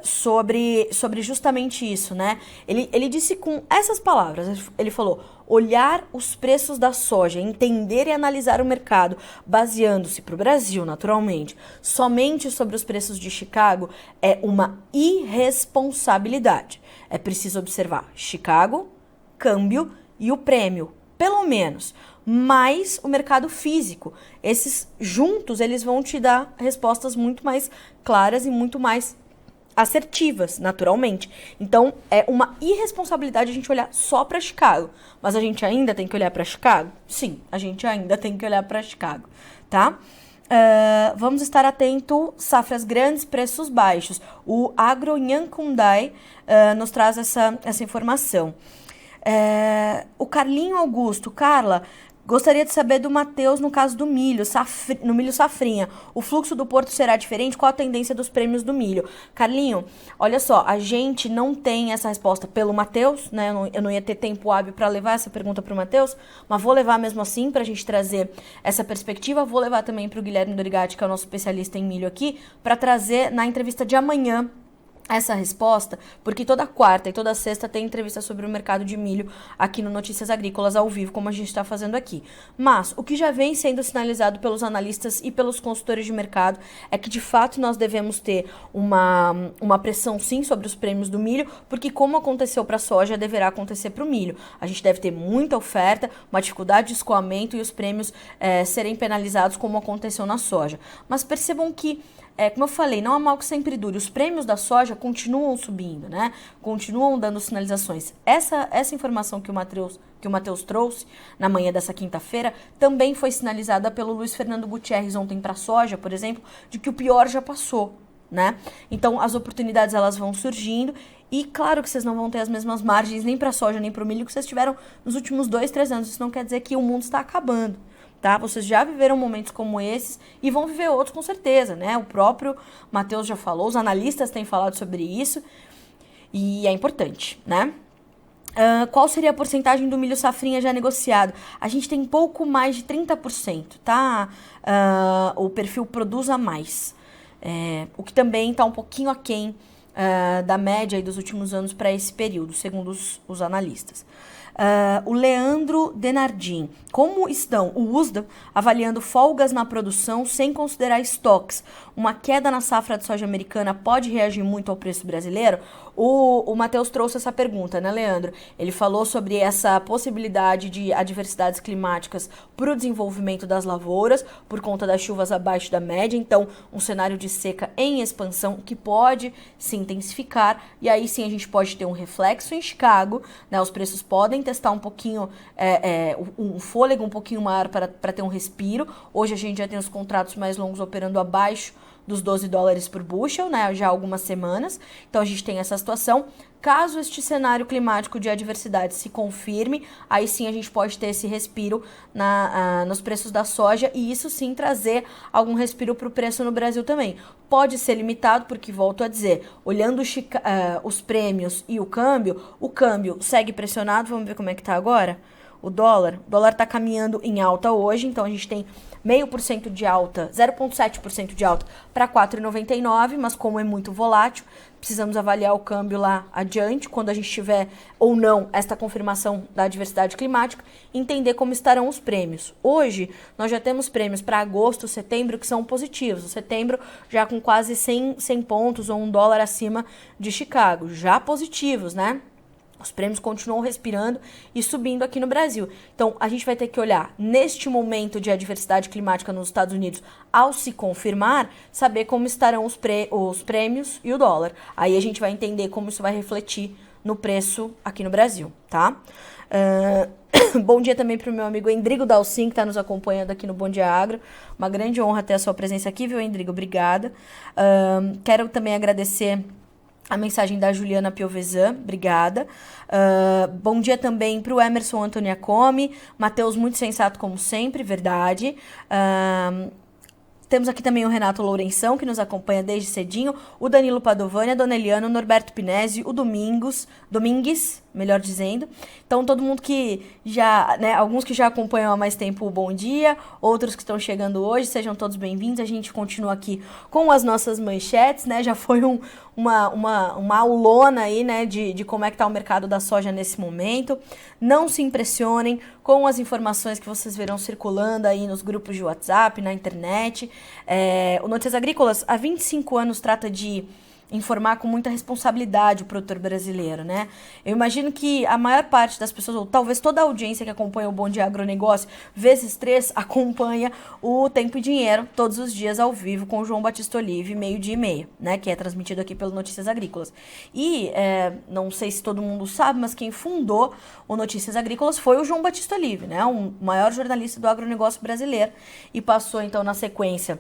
Speaker 1: sobre justamente isso, né? Ele disse com essas palavras, ele falou: olhar os preços da soja, entender e analisar o mercado, baseando-se para o Brasil, naturalmente, somente sobre os preços de Chicago, é uma irresponsabilidade. É preciso observar Chicago, câmbio e o prêmio, pelo menos, mais o mercado físico. Esses juntos, eles vão te dar respostas muito mais claras e muito mais assertivas, naturalmente. Então, é uma irresponsabilidade a gente olhar só para Chicago. Mas a gente ainda tem que olhar para Chicago? Sim, a gente ainda tem que olhar para Chicago, tá? Vamos estar atento, safras grandes, preços baixos. O Agro Nhankundai nos traz essa informação. O Carlinho Augusto, Carla, gostaria de saber do Matheus no caso do milho, no milho safrinha. O fluxo do porto será diferente? Qual a tendência dos prêmios do milho? Carlinho, olha só, a gente não tem essa resposta pelo Matheus, né? Eu não ia ter tempo hábil para levar essa pergunta para o Matheus, mas vou levar mesmo assim para a gente trazer essa perspectiva. Vou levar também para o Guilherme Dorigatti, que é o nosso especialista em milho aqui, para trazer na entrevista de amanhã essa resposta, porque toda quarta e toda sexta tem entrevista sobre o mercado de milho aqui no Notícias Agrícolas ao vivo, como a gente está fazendo aqui. Mas o que já vem sendo sinalizado pelos analistas e pelos consultores de mercado é que de fato nós devemos ter uma pressão sim sobre os prêmios do milho, porque como aconteceu para a soja, deverá acontecer para o milho. A gente deve ter muita oferta, uma dificuldade de escoamento e os prêmios serem penalizados como aconteceu na soja. Mas percebam que como eu falei, não há mal que sempre dure. Os prêmios da soja continuam subindo, né? Continuam dando sinalizações. Essa informação que o Matheus trouxe na manhã dessa quinta-feira também foi sinalizada pelo Luiz Fernando Gutierrez ontem para a soja, por exemplo, de que o pior já passou. né? Então, as oportunidades, elas vão surgindo. E claro que vocês não vão ter as mesmas margens nem para soja nem para o milho que vocês tiveram nos últimos 2, 3 anos. Isso não quer dizer que o mundo está acabando, tá? Vocês já viveram momentos como esses e vão viver outros com certeza, né? O próprio Matheus já falou, os analistas têm falado sobre isso e é importante, né? Qual seria a porcentagem do milho safrinha já negociado? A gente tem pouco mais de 30%, tá? O perfil Produza Mais. O que também está um pouquinho aquém da média aí dos últimos anos para esse período, segundo os analistas. O Leandro Denardim. Como estão o USDA avaliando folgas na produção sem considerar estoques? Uma queda na safra de soja americana pode reagir muito ao preço brasileiro? O Matheus trouxe essa pergunta, né, Leandro? Ele falou sobre essa possibilidade de adversidades climáticas para o desenvolvimento das lavouras, por conta das chuvas abaixo da média. Então, um cenário de seca em expansão que pode se intensificar. E aí sim a gente pode ter um reflexo em Chicago, né? Os preços podem testar um pouquinho, um fôlego um pouquinho maior para ter um respiro. Hoje a gente já tem os contratos mais longos operando abaixo dos $12 por bushel, né, já há algumas semanas. Então a gente tem essa situação. Caso este cenário climático de adversidade se confirme, aí sim a gente pode ter esse respiro nos preços da soja e isso sim trazer algum respiro para o preço no Brasil também. Pode ser limitado porque, volto a dizer, olhando os prêmios e o câmbio segue pressionado. Vamos ver como é que tá agora? O dólar está caminhando em alta hoje, então a gente tem 0,5% de alta, 0,7% de alta para 4,99, mas como é muito volátil, precisamos avaliar o câmbio lá adiante, quando a gente tiver ou não esta confirmação da adversidade climática, entender como estarão os prêmios. Hoje, nós já temos prêmios para agosto, setembro, que são positivos. O setembro já com quase 100 pontos ou $1 acima de Chicago, já positivos, né? Os prêmios continuam respirando e subindo aqui no Brasil. Então, a gente vai ter que olhar, neste momento de adversidade climática nos Estados Unidos, ao se confirmar, saber como estarão os prêmios e o dólar. Aí a gente vai entender como isso vai refletir no preço aqui no Brasil, tá? Bom dia também para o meu amigo Endrigo Dalcin, que está nos acompanhando aqui no Bom Dia Agro. Uma grande honra ter a sua presença aqui, viu, Endrigo? Obrigada. Quero também agradecer a mensagem da Juliana Piovesan, obrigada. Bom dia também para o Emerson Antoniacomi. Matheus, muito sensato como sempre, verdade. Temos aqui também o Renato Lourenção, que nos acompanha desde cedinho, o Danilo Padovani, a Dona Eliana, o Norberto Pinesi, o Domingues, melhor dizendo. Então, todo mundo que já, né, alguns que já acompanham há mais tempo o Bom Dia, outros que estão chegando hoje, sejam todos bem-vindos. A gente continua aqui com as nossas manchetes, né? Já foi uma aulona aí, né, de como é que tá o mercado da soja nesse momento. Não se impressionem com as informações que vocês verão circulando aí nos grupos de WhatsApp, na internet. O Notícias Agrícolas, há 25 anos, trata de informar com muita responsabilidade o produtor brasileiro, né? Eu imagino que a maior parte das pessoas, ou talvez toda a audiência que acompanha o Bom Dia Agronegócio, vezes 3, acompanha o Tempo e Dinheiro todos os dias ao vivo com o João Batista Olive, 12h30, né? Que é transmitido aqui pelo Notícias Agrícolas. E, não sei se todo mundo sabe, mas quem fundou o Notícias Agrícolas foi o João Batista Olive, né? O maior jornalista do agronegócio brasileiro, e passou, então, na sequência,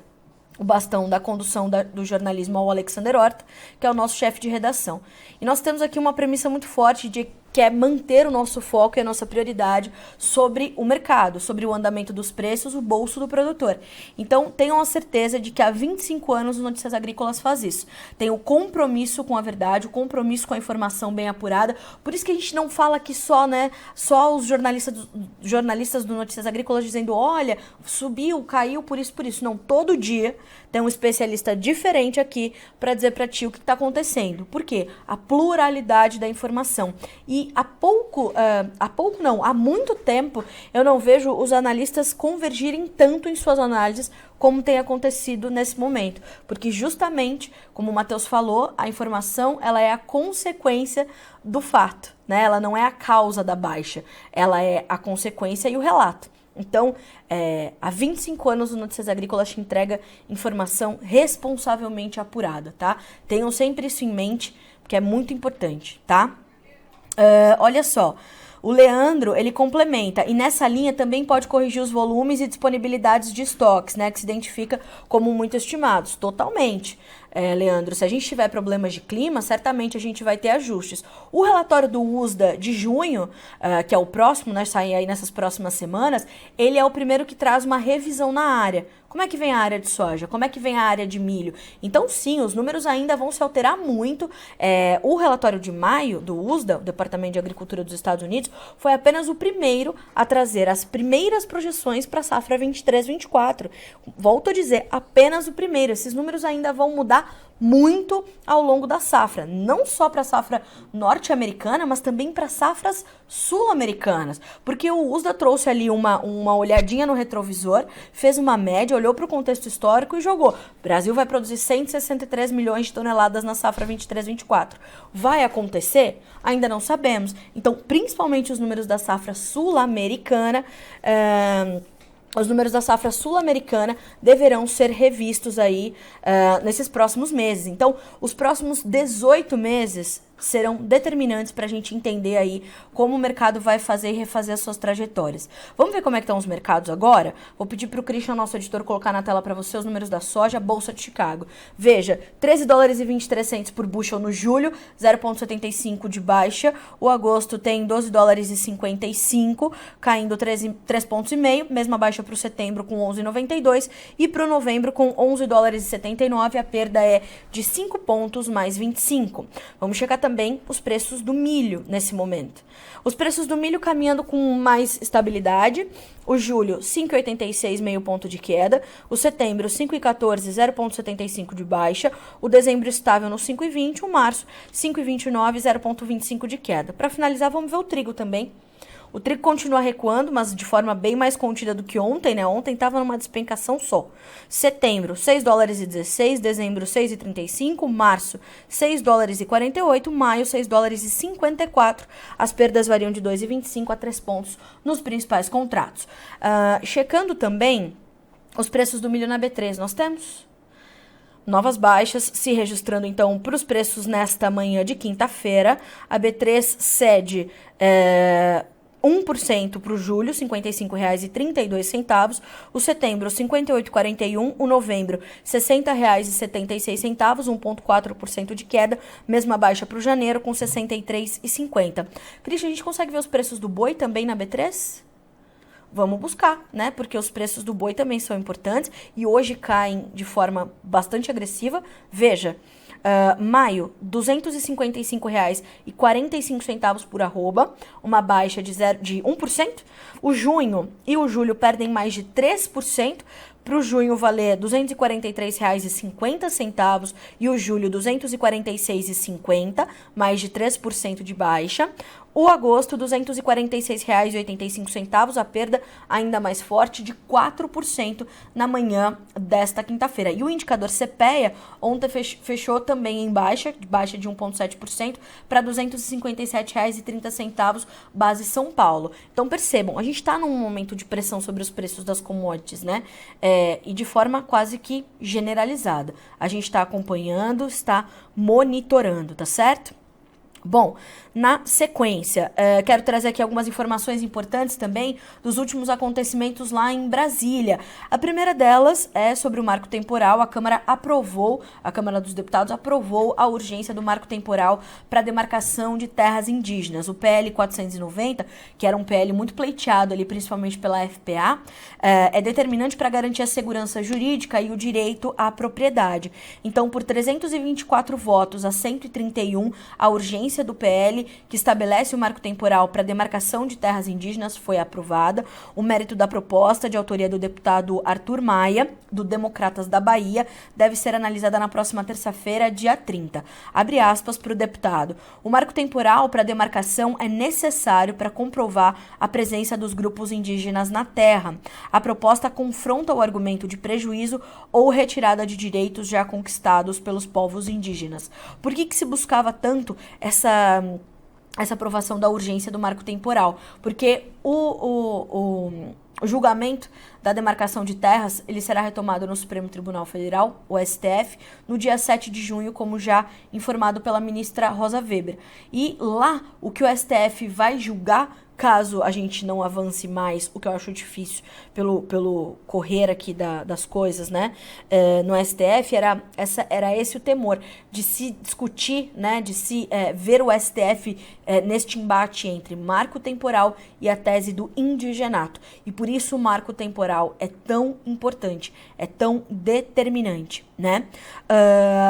Speaker 1: o bastão da condução do jornalismo ao Alexander Horta, que é o nosso chefe de redação. E nós temos aqui uma premissa muito forte que é manter o nosso foco e a nossa prioridade sobre o mercado, sobre o andamento dos preços, o bolso do produtor. Então, tenham a certeza de que há 25 anos o Notícias Agrícolas faz isso. Tem o compromisso com a verdade, o compromisso com a informação bem apurada. Por isso que a gente não fala aqui só, né, só os jornalistas do Notícias Agrícolas dizendo, olha, subiu, caiu, por isso. Não, todo dia tem um especialista diferente aqui para dizer para ti o que está acontecendo. Por quê? A pluralidade da informação. E há muito tempo eu não vejo os analistas convergirem tanto em suas análises como tem acontecido nesse momento. Porque justamente, como o Matheus falou, a informação ela é a consequência do fato, né? Ela não é a causa da baixa, ela é a consequência e o relato. Então, há 25 anos o Notícias Agrícolas te entrega informação responsavelmente apurada, tá? Tenham sempre isso em mente, porque é muito importante, tá? Olha só, O Leandro, ele complementa, e nessa linha também pode corrigir os volumes e disponibilidades de estoques, né, que se identifica como muito estimados. Totalmente, Leandro. Se a gente tiver problemas de clima, certamente a gente vai ter ajustes. O relatório do USDA de junho, que é o próximo, né, sai aí nessas próximas semanas, ele é o primeiro que traz uma revisão na área. Como é que vem a área de soja? Como é que vem a área de milho? Então, sim, os números ainda vão se alterar muito. O relatório de maio do USDA, o Departamento de Agricultura dos Estados Unidos, foi apenas o primeiro a trazer as primeiras projeções para a safra 23-24. Volto a dizer, apenas o primeiro. Esses números ainda vão mudar muito ao longo da safra, não só para a safra norte-americana, mas também para safras sul-americanas, porque o USDA trouxe ali uma olhadinha no retrovisor, fez uma média, olhou para o contexto histórico e jogou. O Brasil vai produzir 163 milhões de toneladas na safra 23-24. Vai acontecer? Ainda não sabemos. Então, principalmente os números da safra sul-americana, os números da safra sul-americana deverão ser revistos aí nesses próximos meses. Então, os próximos 18 meses serão determinantes para a gente entender aí como o mercado vai fazer e refazer as suas trajetórias. Vamos ver como é que estão os mercados agora? Vou pedir para o Christian, nosso editor, colocar na tela para você os números da soja, Bolsa de Chicago. Veja, 13 dólares e 23 centos por bushel no julho, 0,75 de baixa. O agosto tem 12 dólares e 55, caindo 3 pontos e meio, mesma baixa para o setembro com 11,92 e para o novembro com 11 dólares e 79, a perda é de 5 pontos mais 25. Vamos checar também os preços do milho nesse momento. Os preços do milho caminhando com mais estabilidade. O julho, 5,86, meio ponto de queda. O setembro, 5,14, 0,75 de baixa. O dezembro estável no 5,20. O março, 5,29, 0,25 de queda. Para finalizar, vamos ver o trigo também. O trigo continua recuando, mas de forma bem mais contida do que ontem, né? Ontem estava numa despencação só. Setembro, 6 dólares e 16, dezembro, 6,35, março, 6 dólares e 48, maio, 6 dólares e 54. As perdas variam de 2,25 a 3 pontos nos principais contratos. Checando também os preços do milho na B3, nós temos novas baixas se registrando, então, para os preços nesta manhã de quinta-feira. A B3 cede 1% para o julho, R$ 55,32. O setembro, R$ 58,41. O novembro, R$ 60,76, 1,4% de queda. Mesma baixa para o janeiro, com R$ 63,50. Christian, a gente consegue ver os preços do boi também na B3? Vamos buscar, né? Porque os preços do boi também são importantes e hoje caem de forma bastante agressiva. Veja, maio, R$ 255,45 por arroba, uma baixa de 1%. O junho e o julho perdem mais de 3%. Para o junho valer R$ 243,50 e o julho R$ 246,50, mais de 3% de baixa. O agosto, R$ 246,85, a perda ainda mais forte de 4% na manhã desta quinta-feira. E o indicador CPEA ontem fechou também em baixa de 1,7% para R$ 257,30, base São Paulo. Então percebam, a gente está num momento de pressão sobre os preços das commodities, né? E de forma quase que generalizada. A gente está acompanhando, está monitorando, tá certo? Bom, na sequência, quero trazer aqui algumas informações importantes também dos últimos acontecimentos lá em Brasília. A primeira delas é sobre o marco temporal. A Câmara dos Deputados aprovou a urgência do marco temporal para demarcação de terras indígenas. O PL 490, que era um PL muito pleiteado ali, principalmente pela FPA, é determinante para garantir a segurança jurídica e o direito à propriedade. Então, por 324 votos a 131, a urgência do PL, que estabelece o marco temporal para demarcação de terras indígenas, foi aprovada. O mérito da proposta, de autoria do deputado Arthur Maia, do Democratas da Bahia, deve ser analisada na próxima terça-feira, dia 30. Abre aspas para o deputado. O marco temporal para demarcação é necessário para comprovar a presença dos grupos indígenas na terra. A proposta confronta o argumento de prejuízo ou retirada de direitos já conquistados pelos povos indígenas. Por que se buscava tanto essa aprovação da urgência do marco temporal? Porque o julgamento da demarcação de terras, ele será retomado no Supremo Tribunal Federal, o STF, no dia 7 de junho, como já informado pela ministra Rosa Weber. E lá, o que o STF vai julgar caso a gente não avance mais, o que eu acho difícil pelo correr aqui das coisas, né, no STF, era esse o temor, de se discutir, né, de se ver o STF neste embate entre marco temporal e a tese do indigenato. E por isso o marco temporal é tão importante, é tão determinante, né?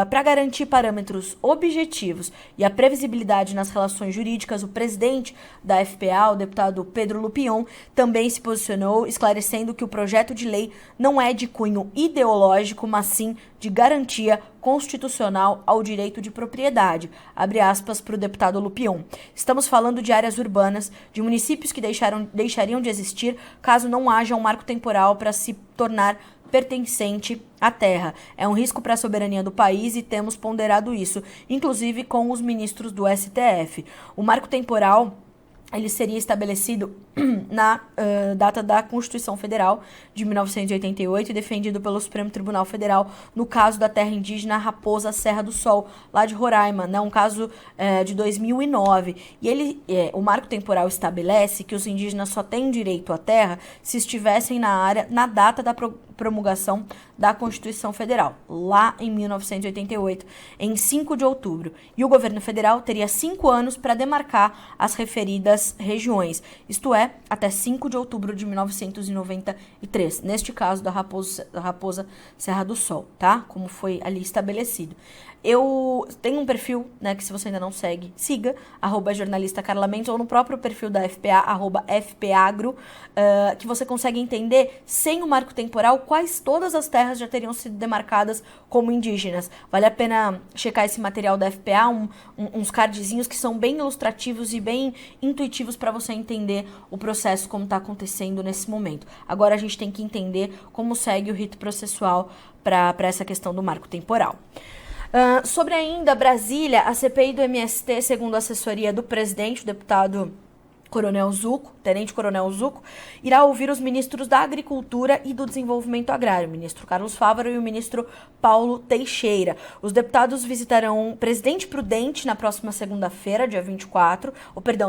Speaker 1: Para garantir parâmetros objetivos e a previsibilidade nas relações jurídicas, o presidente da FPA, o deputado Pedro Lupion, também se posicionou, esclarecendo que o projeto de lei não é de cunho ideológico, mas sim de garantia constitucional ao direito de propriedade. Abre aspas para o deputado Lupion. Estamos falando de áreas urbanas, de municípios que deixariam de existir caso não haja um marco temporal para se tornar pertencente à terra. É um risco para a soberania do país e temos ponderado isso, inclusive com os ministros do STF. O marco temporal ele seria estabelecido na data da Constituição Federal de 1988 e defendido pelo Supremo Tribunal Federal no caso da terra indígena Raposa Serra do Sol, lá de Roraima, né, um caso de 2009. E o marco temporal estabelece que os indígenas só têm direito à terra se estivessem na área na data da promulgação da Constituição Federal, lá em 1988, em 5 de outubro. E o governo federal teria 5 anos para demarcar as referidas regiões, isto é, até 5 de outubro de 1993, neste caso da Raposa Serra do Sol, tá? Como foi ali estabelecido. Eu tenho um perfil, né, que se você ainda não segue, siga, @jornalista Carla Mendes, ou no próprio perfil da FPA, @FPAgro, que você consegue entender, sem o marco temporal, quais todas as terras já teriam sido demarcadas como indígenas. Vale a pena checar esse material da FPA, uns cardzinhos que são bem ilustrativos e bem intuitivos para você entender o processo como está acontecendo nesse momento. Agora a gente tem que entender como segue o rito processual para essa questão do marco temporal. Sobre ainda Brasília, a CPI do MST, segundo a assessoria do presidente, o deputado Tenente Coronel Zucco, irá ouvir os ministros da Agricultura e do Desenvolvimento Agrário, o ministro Carlos Fávaro e o ministro Paulo Teixeira. Os deputados visitarão Presidente Prudente na próxima segunda-feira, dia 24,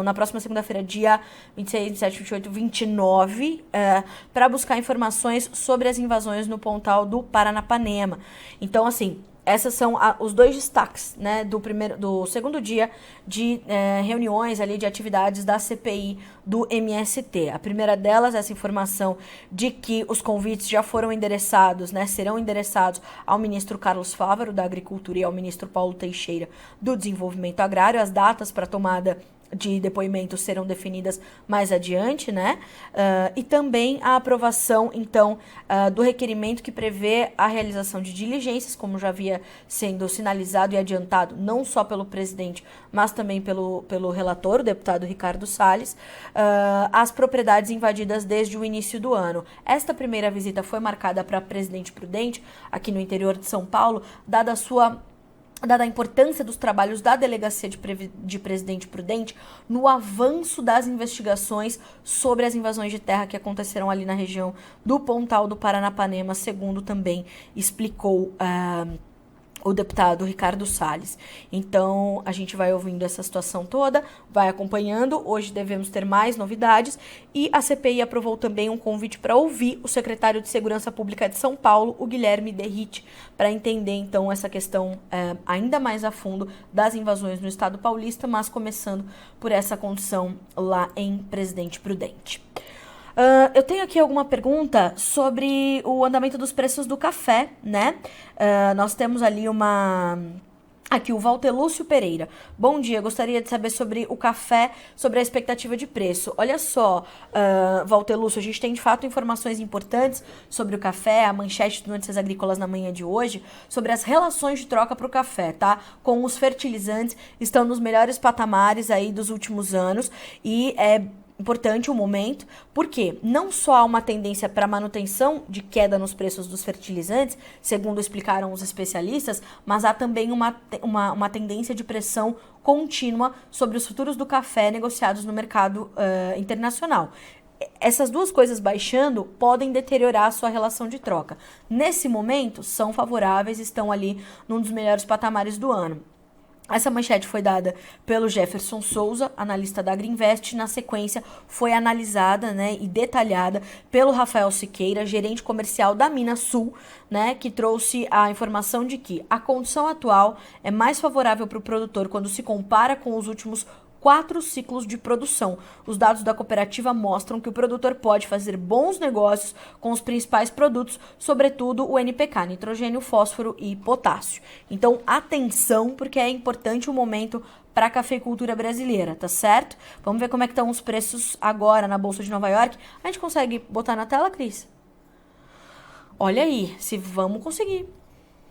Speaker 1: na próxima segunda-feira, dia 26, 27, 28, 29, para buscar informações sobre as invasões no Pontal do Paranapanema. Então, assim, esses são os dois destaques, né, do segundo dia de reuniões ali, de atividades da CPI do MST. A primeira delas, essa informação de que os convites já foram endereçados, né, serão endereçados ao ministro Carlos Fávaro, da Agricultura, e ao ministro Paulo Teixeira, do Desenvolvimento Agrário. As datas para tomada de depoimentos serão definidas mais adiante, né? E também a aprovação, então, do requerimento que prevê a realização de diligências, como já havia sendo sinalizado e adiantado, não só pelo presidente, mas também pelo relator, o deputado Ricardo Salles, as propriedades invadidas desde o início do ano. Esta primeira visita foi marcada para Presidente Prudente, aqui no interior de São Paulo, dada a importância dos trabalhos da Delegacia de Presidente Prudente no avanço das investigações sobre as invasões de terra que aconteceram ali na região do Pontal do Paranapanema, segundo também explicou o deputado Ricardo Salles. Então, a gente vai ouvindo essa situação toda, vai acompanhando. Hoje devemos ter mais novidades. E a CPI aprovou também um convite para ouvir o secretário de Segurança Pública de São Paulo, o Guilherme Derrite, para entender, então, essa questão ainda mais a fundo das invasões no estado paulista, mas começando por essa condição lá em Presidente Prudente. Eu tenho aqui alguma pergunta sobre o andamento dos preços do café, né? Nós temos ali aqui o Walter Lúcio Pereira. Bom dia, gostaria de saber sobre o café, sobre a expectativa de preço. Olha só, Walter Lúcio, a gente tem de fato informações importantes sobre o café, a manchete do Notícias Agrícolas na manhã de hoje, sobre as relações de troca para o café, tá? Com os fertilizantes, estão nos melhores patamares aí dos últimos anos e é importante o momento, porque não só há uma tendência para manutenção de queda nos preços dos fertilizantes, segundo explicaram os especialistas, mas há também uma tendência de pressão contínua sobre os futuros do café negociados no mercado internacional. Essas duas coisas baixando podem deteriorar a sua relação de troca. Nesse momento, são favoráveis, estão ali num dos melhores patamares do ano. Essa manchete foi dada pelo Jefferson Souza, analista da Agrinvest. Na sequência, foi analisada, né, e detalhada pelo Rafael Siqueira, gerente comercial da Minasul, né, que trouxe a informação de que a condição atual é mais favorável para o produtor quando se compara com os últimos 4 ciclos de produção. Os dados da cooperativa mostram que o produtor pode fazer bons negócios com os principais produtos, sobretudo o NPK, nitrogênio, fósforo e potássio. Então, atenção, porque é importante o momento para a cafeicultura brasileira, tá certo? Vamos ver como é que estão os preços agora na Bolsa de Nova York. A gente consegue botar na tela, Cris? Olha aí, se vamos conseguir.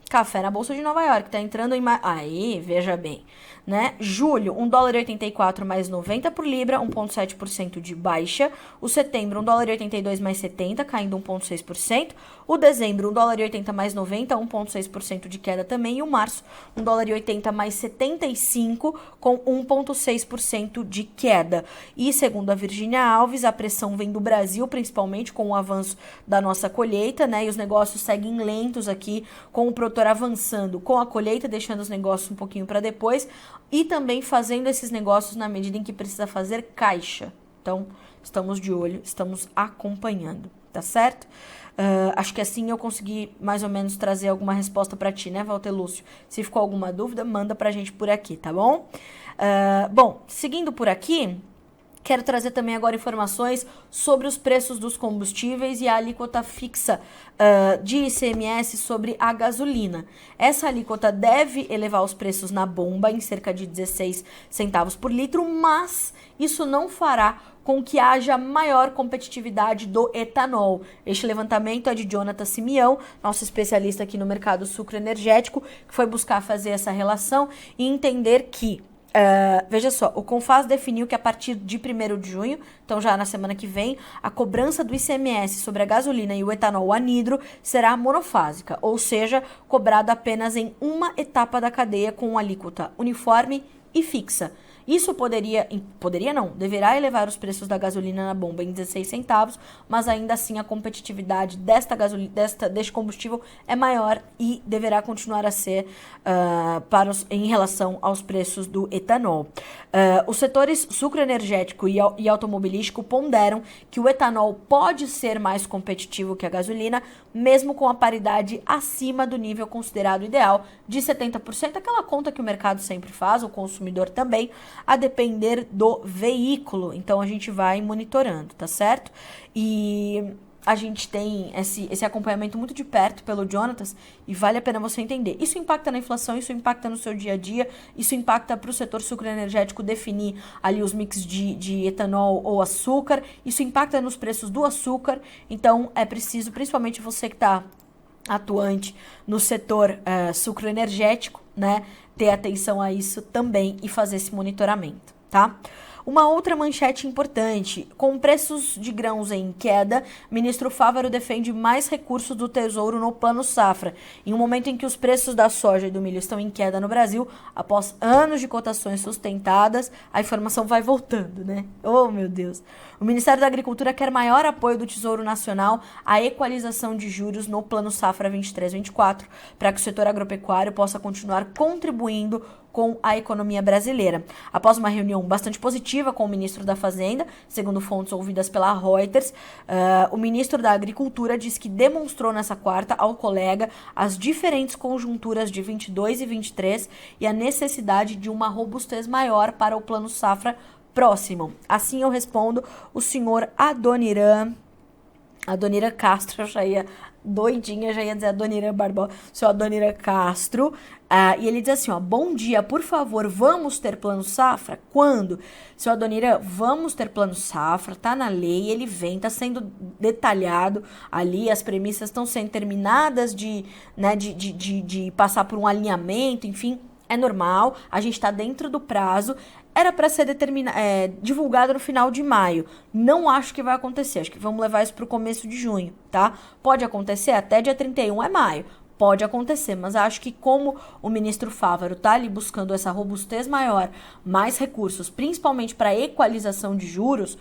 Speaker 1: Café na Bolsa de Nova York, tá entrando em... Aí, veja bem, né? Julho, $1,84 mais 90 por libra, 1,7% de baixa. O setembro, $1,82 mais 70, caindo 1,6%. O dezembro, $1,80 mais 90, 1,6% de queda também. E o março, $1,80 mais 75, com 1,6% de queda. E segundo a Virgínia Alves, a pressão vem do Brasil, principalmente com o avanço da nossa colheita, né? E os negócios seguem lentos aqui, com o produtor avançando com a colheita, deixando os negócios um pouquinho para depois, e também fazendo esses negócios na medida em que precisa fazer caixa. Então, estamos de olho, estamos acompanhando, tá certo? Acho que assim eu consegui mais ou menos trazer alguma resposta para ti, né, Walter Lúcio? Se ficou alguma dúvida, manda pra gente por aqui, tá bom? Bom, seguindo por aqui, quero trazer também agora informações sobre os preços dos combustíveis e a alíquota fixa de ICMS sobre a gasolina. Essa alíquota deve elevar os preços na bomba em cerca de 16 centavos por litro, mas isso não fará com que haja maior competitividade do etanol. Este levantamento é de Jonathan Simeão, nosso especialista aqui no mercado sucroenergético, que foi buscar fazer essa relação e entender que veja só, o Confas definiu que a partir de 1º de junho, então já na semana que vem, a cobrança do ICMS sobre a gasolina e o etanol anidro será monofásica, ou seja, cobrada apenas em uma etapa da cadeia com alíquota uniforme e fixa. Isso deverá elevar os preços da gasolina na bomba em 16 centavos, mas ainda assim a competitividade deste combustível é maior e deverá continuar a ser em relação aos preços do etanol. Os setores sucroenergético e automobilístico ponderam que o etanol pode ser mais competitivo que a gasolina, mesmo com a paridade acima do nível considerado ideal de 70%, aquela conta que o mercado sempre faz, o consumidor também, a depender do veículo. Então a gente vai monitorando, tá certo? E a gente tem esse acompanhamento muito de perto pelo Jonatas e vale a pena você entender. Isso impacta na inflação, isso impacta no seu dia a dia, isso impacta para o setor sucroenergético definir ali os mix de etanol ou açúcar, isso impacta nos preços do açúcar. Então é preciso, principalmente você que está atuante no setor sucroenergético, né, ter atenção a isso também e fazer esse monitoramento, tá? Uma outra manchete importante: com preços de grãos em queda, ministro Fávaro defende mais recursos do Tesouro no Plano Safra. Em um momento em que os preços da soja e do milho estão em queda no Brasil, após anos de cotações sustentadas, a informação vai voltando, né? Oh, meu Deus! O Ministério da Agricultura quer maior apoio do Tesouro Nacional à equalização de juros no Plano Safra 23-24, para que o setor agropecuário possa continuar contribuindo com a economia brasileira. Após uma reunião bastante positiva com o ministro da Fazenda, segundo fontes ouvidas pela Reuters, o ministro da Agricultura disse que demonstrou nessa quarta ao colega as diferentes conjunturas de 22 e 23 e a necessidade de uma robustez maior para o Plano Safra próximo. Assim eu respondo o senhor Adoniran Castro, eu já ia doidinha, já ia dizer Adoniran Barbosa, seu Adoniran Castro, e ele diz assim, ó: bom dia, por favor, vamos ter plano safra? Quando? Seu Adoniran, vamos ter plano safra, tá na lei, ele vem, tá sendo detalhado ali, as premissas estão sendo terminadas de passar por um alinhamento, enfim, é normal, a gente tá dentro do prazo. Era para ser divulgado no final de maio. Não acho que vai acontecer. Acho que vamos levar isso para o começo de junho, tá? Pode acontecer até dia 31, é maio. Pode acontecer, mas acho que como o ministro Fávaro está ali buscando essa robustez maior, mais recursos, principalmente para equalização de juros,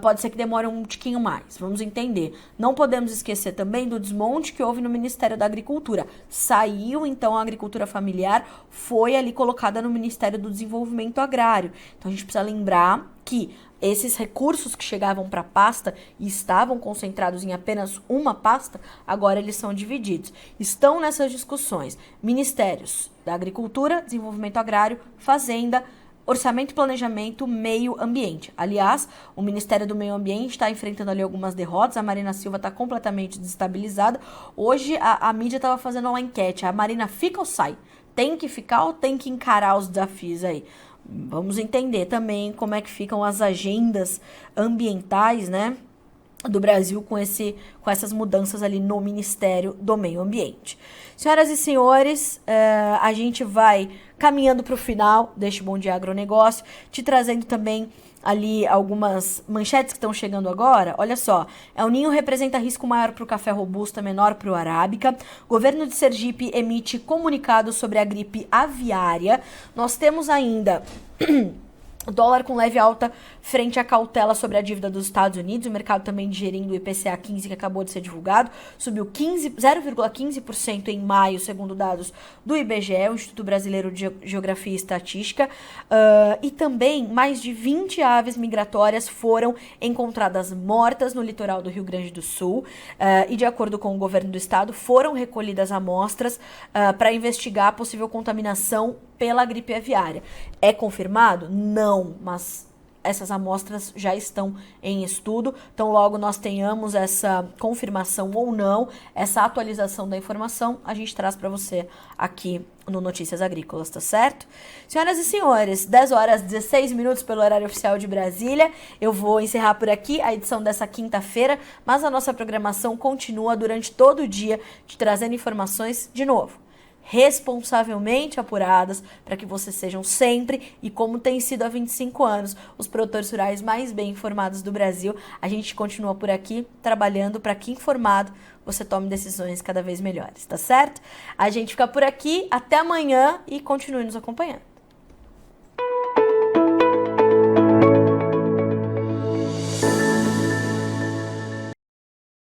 Speaker 1: pode ser que demore um tiquinho mais. Vamos entender. Não podemos esquecer também do desmonte que houve no Ministério da Agricultura. Saiu, então, a agricultura familiar, foi ali colocada no Ministério do Desenvolvimento Agrário. Então, a gente precisa lembrar que esses recursos que chegavam para a pasta e estavam concentrados em apenas uma pasta, agora eles são divididos. Estão nessas discussões ministérios da Agricultura, Desenvolvimento Agrário, Fazenda, Orçamento e Planejamento, Meio Ambiente. Aliás, o Ministério do Meio Ambiente está enfrentando ali algumas derrotas, a Marina Silva está completamente desestabilizada. Hoje a mídia estava fazendo uma enquete, a Marina fica ou sai? Tem que ficar ou tem que encarar os desafios aí? Vamos entender também como é que ficam as agendas ambientais, né, do Brasil com essas mudanças ali no Ministério do Meio Ambiente. Senhoras e senhores, a gente vai caminhando para o final deste Bom Dia Agronegócio, te trazendo também ali algumas manchetes que estão chegando agora. Olha só, El Ninho representa risco maior para o café robusta, menor para o arábica. Governo de Sergipe emite comunicado sobre a gripe aviária. Nós temos ainda o dólar com leve alta frente à cautela sobre a dívida dos Estados Unidos. O mercado também digerindo o IPCA 15, que acabou de ser divulgado. Subiu 0,15% em maio, segundo dados do IBGE, o Instituto Brasileiro de Geografia e Estatística. E também mais de 20 aves migratórias foram encontradas mortas no litoral do Rio Grande do Sul. E de acordo com o governo do estado, foram recolhidas amostras para investigar a possível contaminação pela gripe aviária. É confirmado? Não, mas essas amostras já estão em estudo, então logo nós tenhamos essa confirmação ou não, essa atualização da informação, a gente traz para você aqui no Notícias Agrícolas, tá certo? Senhoras e senhores, 10 horas 16 minutos pelo horário oficial de Brasília, eu vou encerrar por aqui a edição dessa quinta-feira, mas a nossa programação continua durante todo o dia, te trazendo informações de novo responsavelmente apuradas, para que vocês sejam sempre, e como tem sido há 25 anos, os produtores rurais mais bem informados do Brasil. A gente continua por aqui, trabalhando para que informado você tome decisões cada vez melhores, tá certo? A gente fica por aqui, até amanhã e continue nos acompanhando.